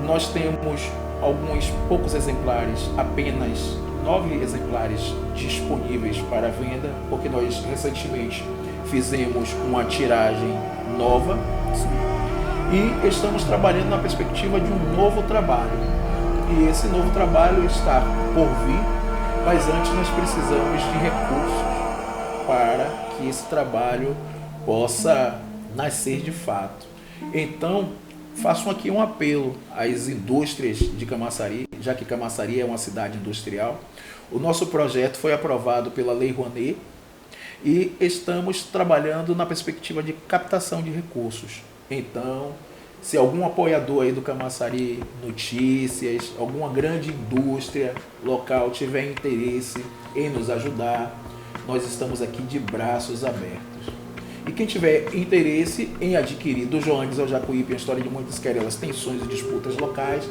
nós temos alguns poucos exemplares, apenas 9 exemplares disponíveis para venda, porque nós recentemente fizemos uma tiragem nova. Sim. E estamos trabalhando na perspectiva de um novo trabalho. E esse novo trabalho está por vir, mas antes nós precisamos de recursos para que esse trabalho possa nascer de fato. Então, faço aqui um apelo às indústrias de Camaçari, já que Camaçari é uma cidade industrial. O nosso projeto foi aprovado pela Lei Rouanet e estamos trabalhando na perspectiva de captação de recursos. Então, se algum apoiador aí do Camaçari Notícias, alguma grande indústria local tiver interesse em nos ajudar, nós estamos aqui de braços abertos. E quem tiver interesse em adquirir do Joanes ao Jacuípe, a história de muitas querelas, tensões e disputas locais,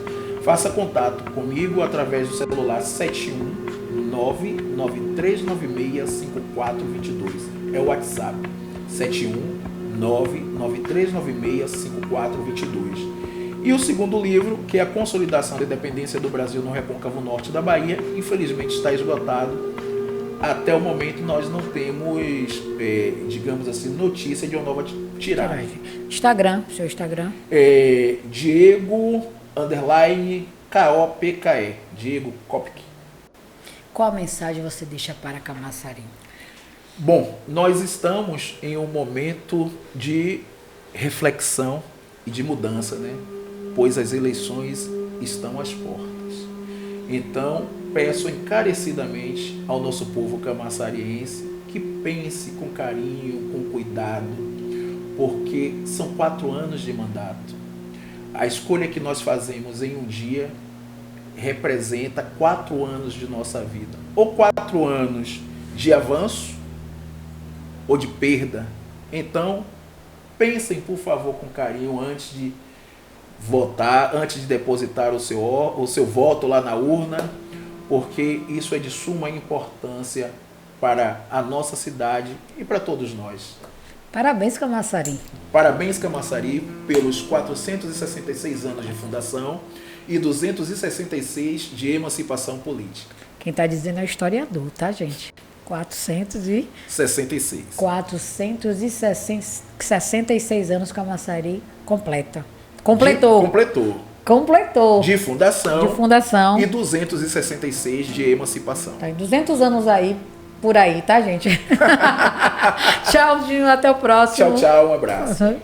faça contato comigo através do celular 71993965422. É o WhatsApp 71993965422. E o segundo livro, que é a Consolidação da Independência do Brasil no Recôncavo Norte da Bahia, infelizmente está esgotado. Até o momento nós não temos, digamos assim, notícia de uma nova tiragem. Instagram, seu Instagram? Diego_KOPKE. Diego Kopke. Qual mensagem você deixa para Camaçari? Bom, nós estamos em um momento de reflexão e de mudança, né? Pois as eleições estão às portas. Então, peço encarecidamente ao nosso povo camaçariense que pense com carinho, com cuidado, porque são 4 anos de mandato. A escolha que nós fazemos em um dia representa 4 anos de nossa vida. Ou 4 anos de avanço, ou de perda. Então, pensem, por favor, com carinho antes de votar, antes de depositar o seu voto lá na urna, porque isso é de suma importância para a nossa cidade e para todos nós. Parabéns, Camaçari. Parabéns, Camaçari, pelos 466 anos de fundação e 266 de emancipação política. Quem está dizendo é o historiador, tá, gente? 466 anos Camaçari completou. De fundação. E 266 de emancipação. Tá, 200 anos aí, por aí, tá, gente? Tchau, Dinho, até o próximo. Tchau, um abraço.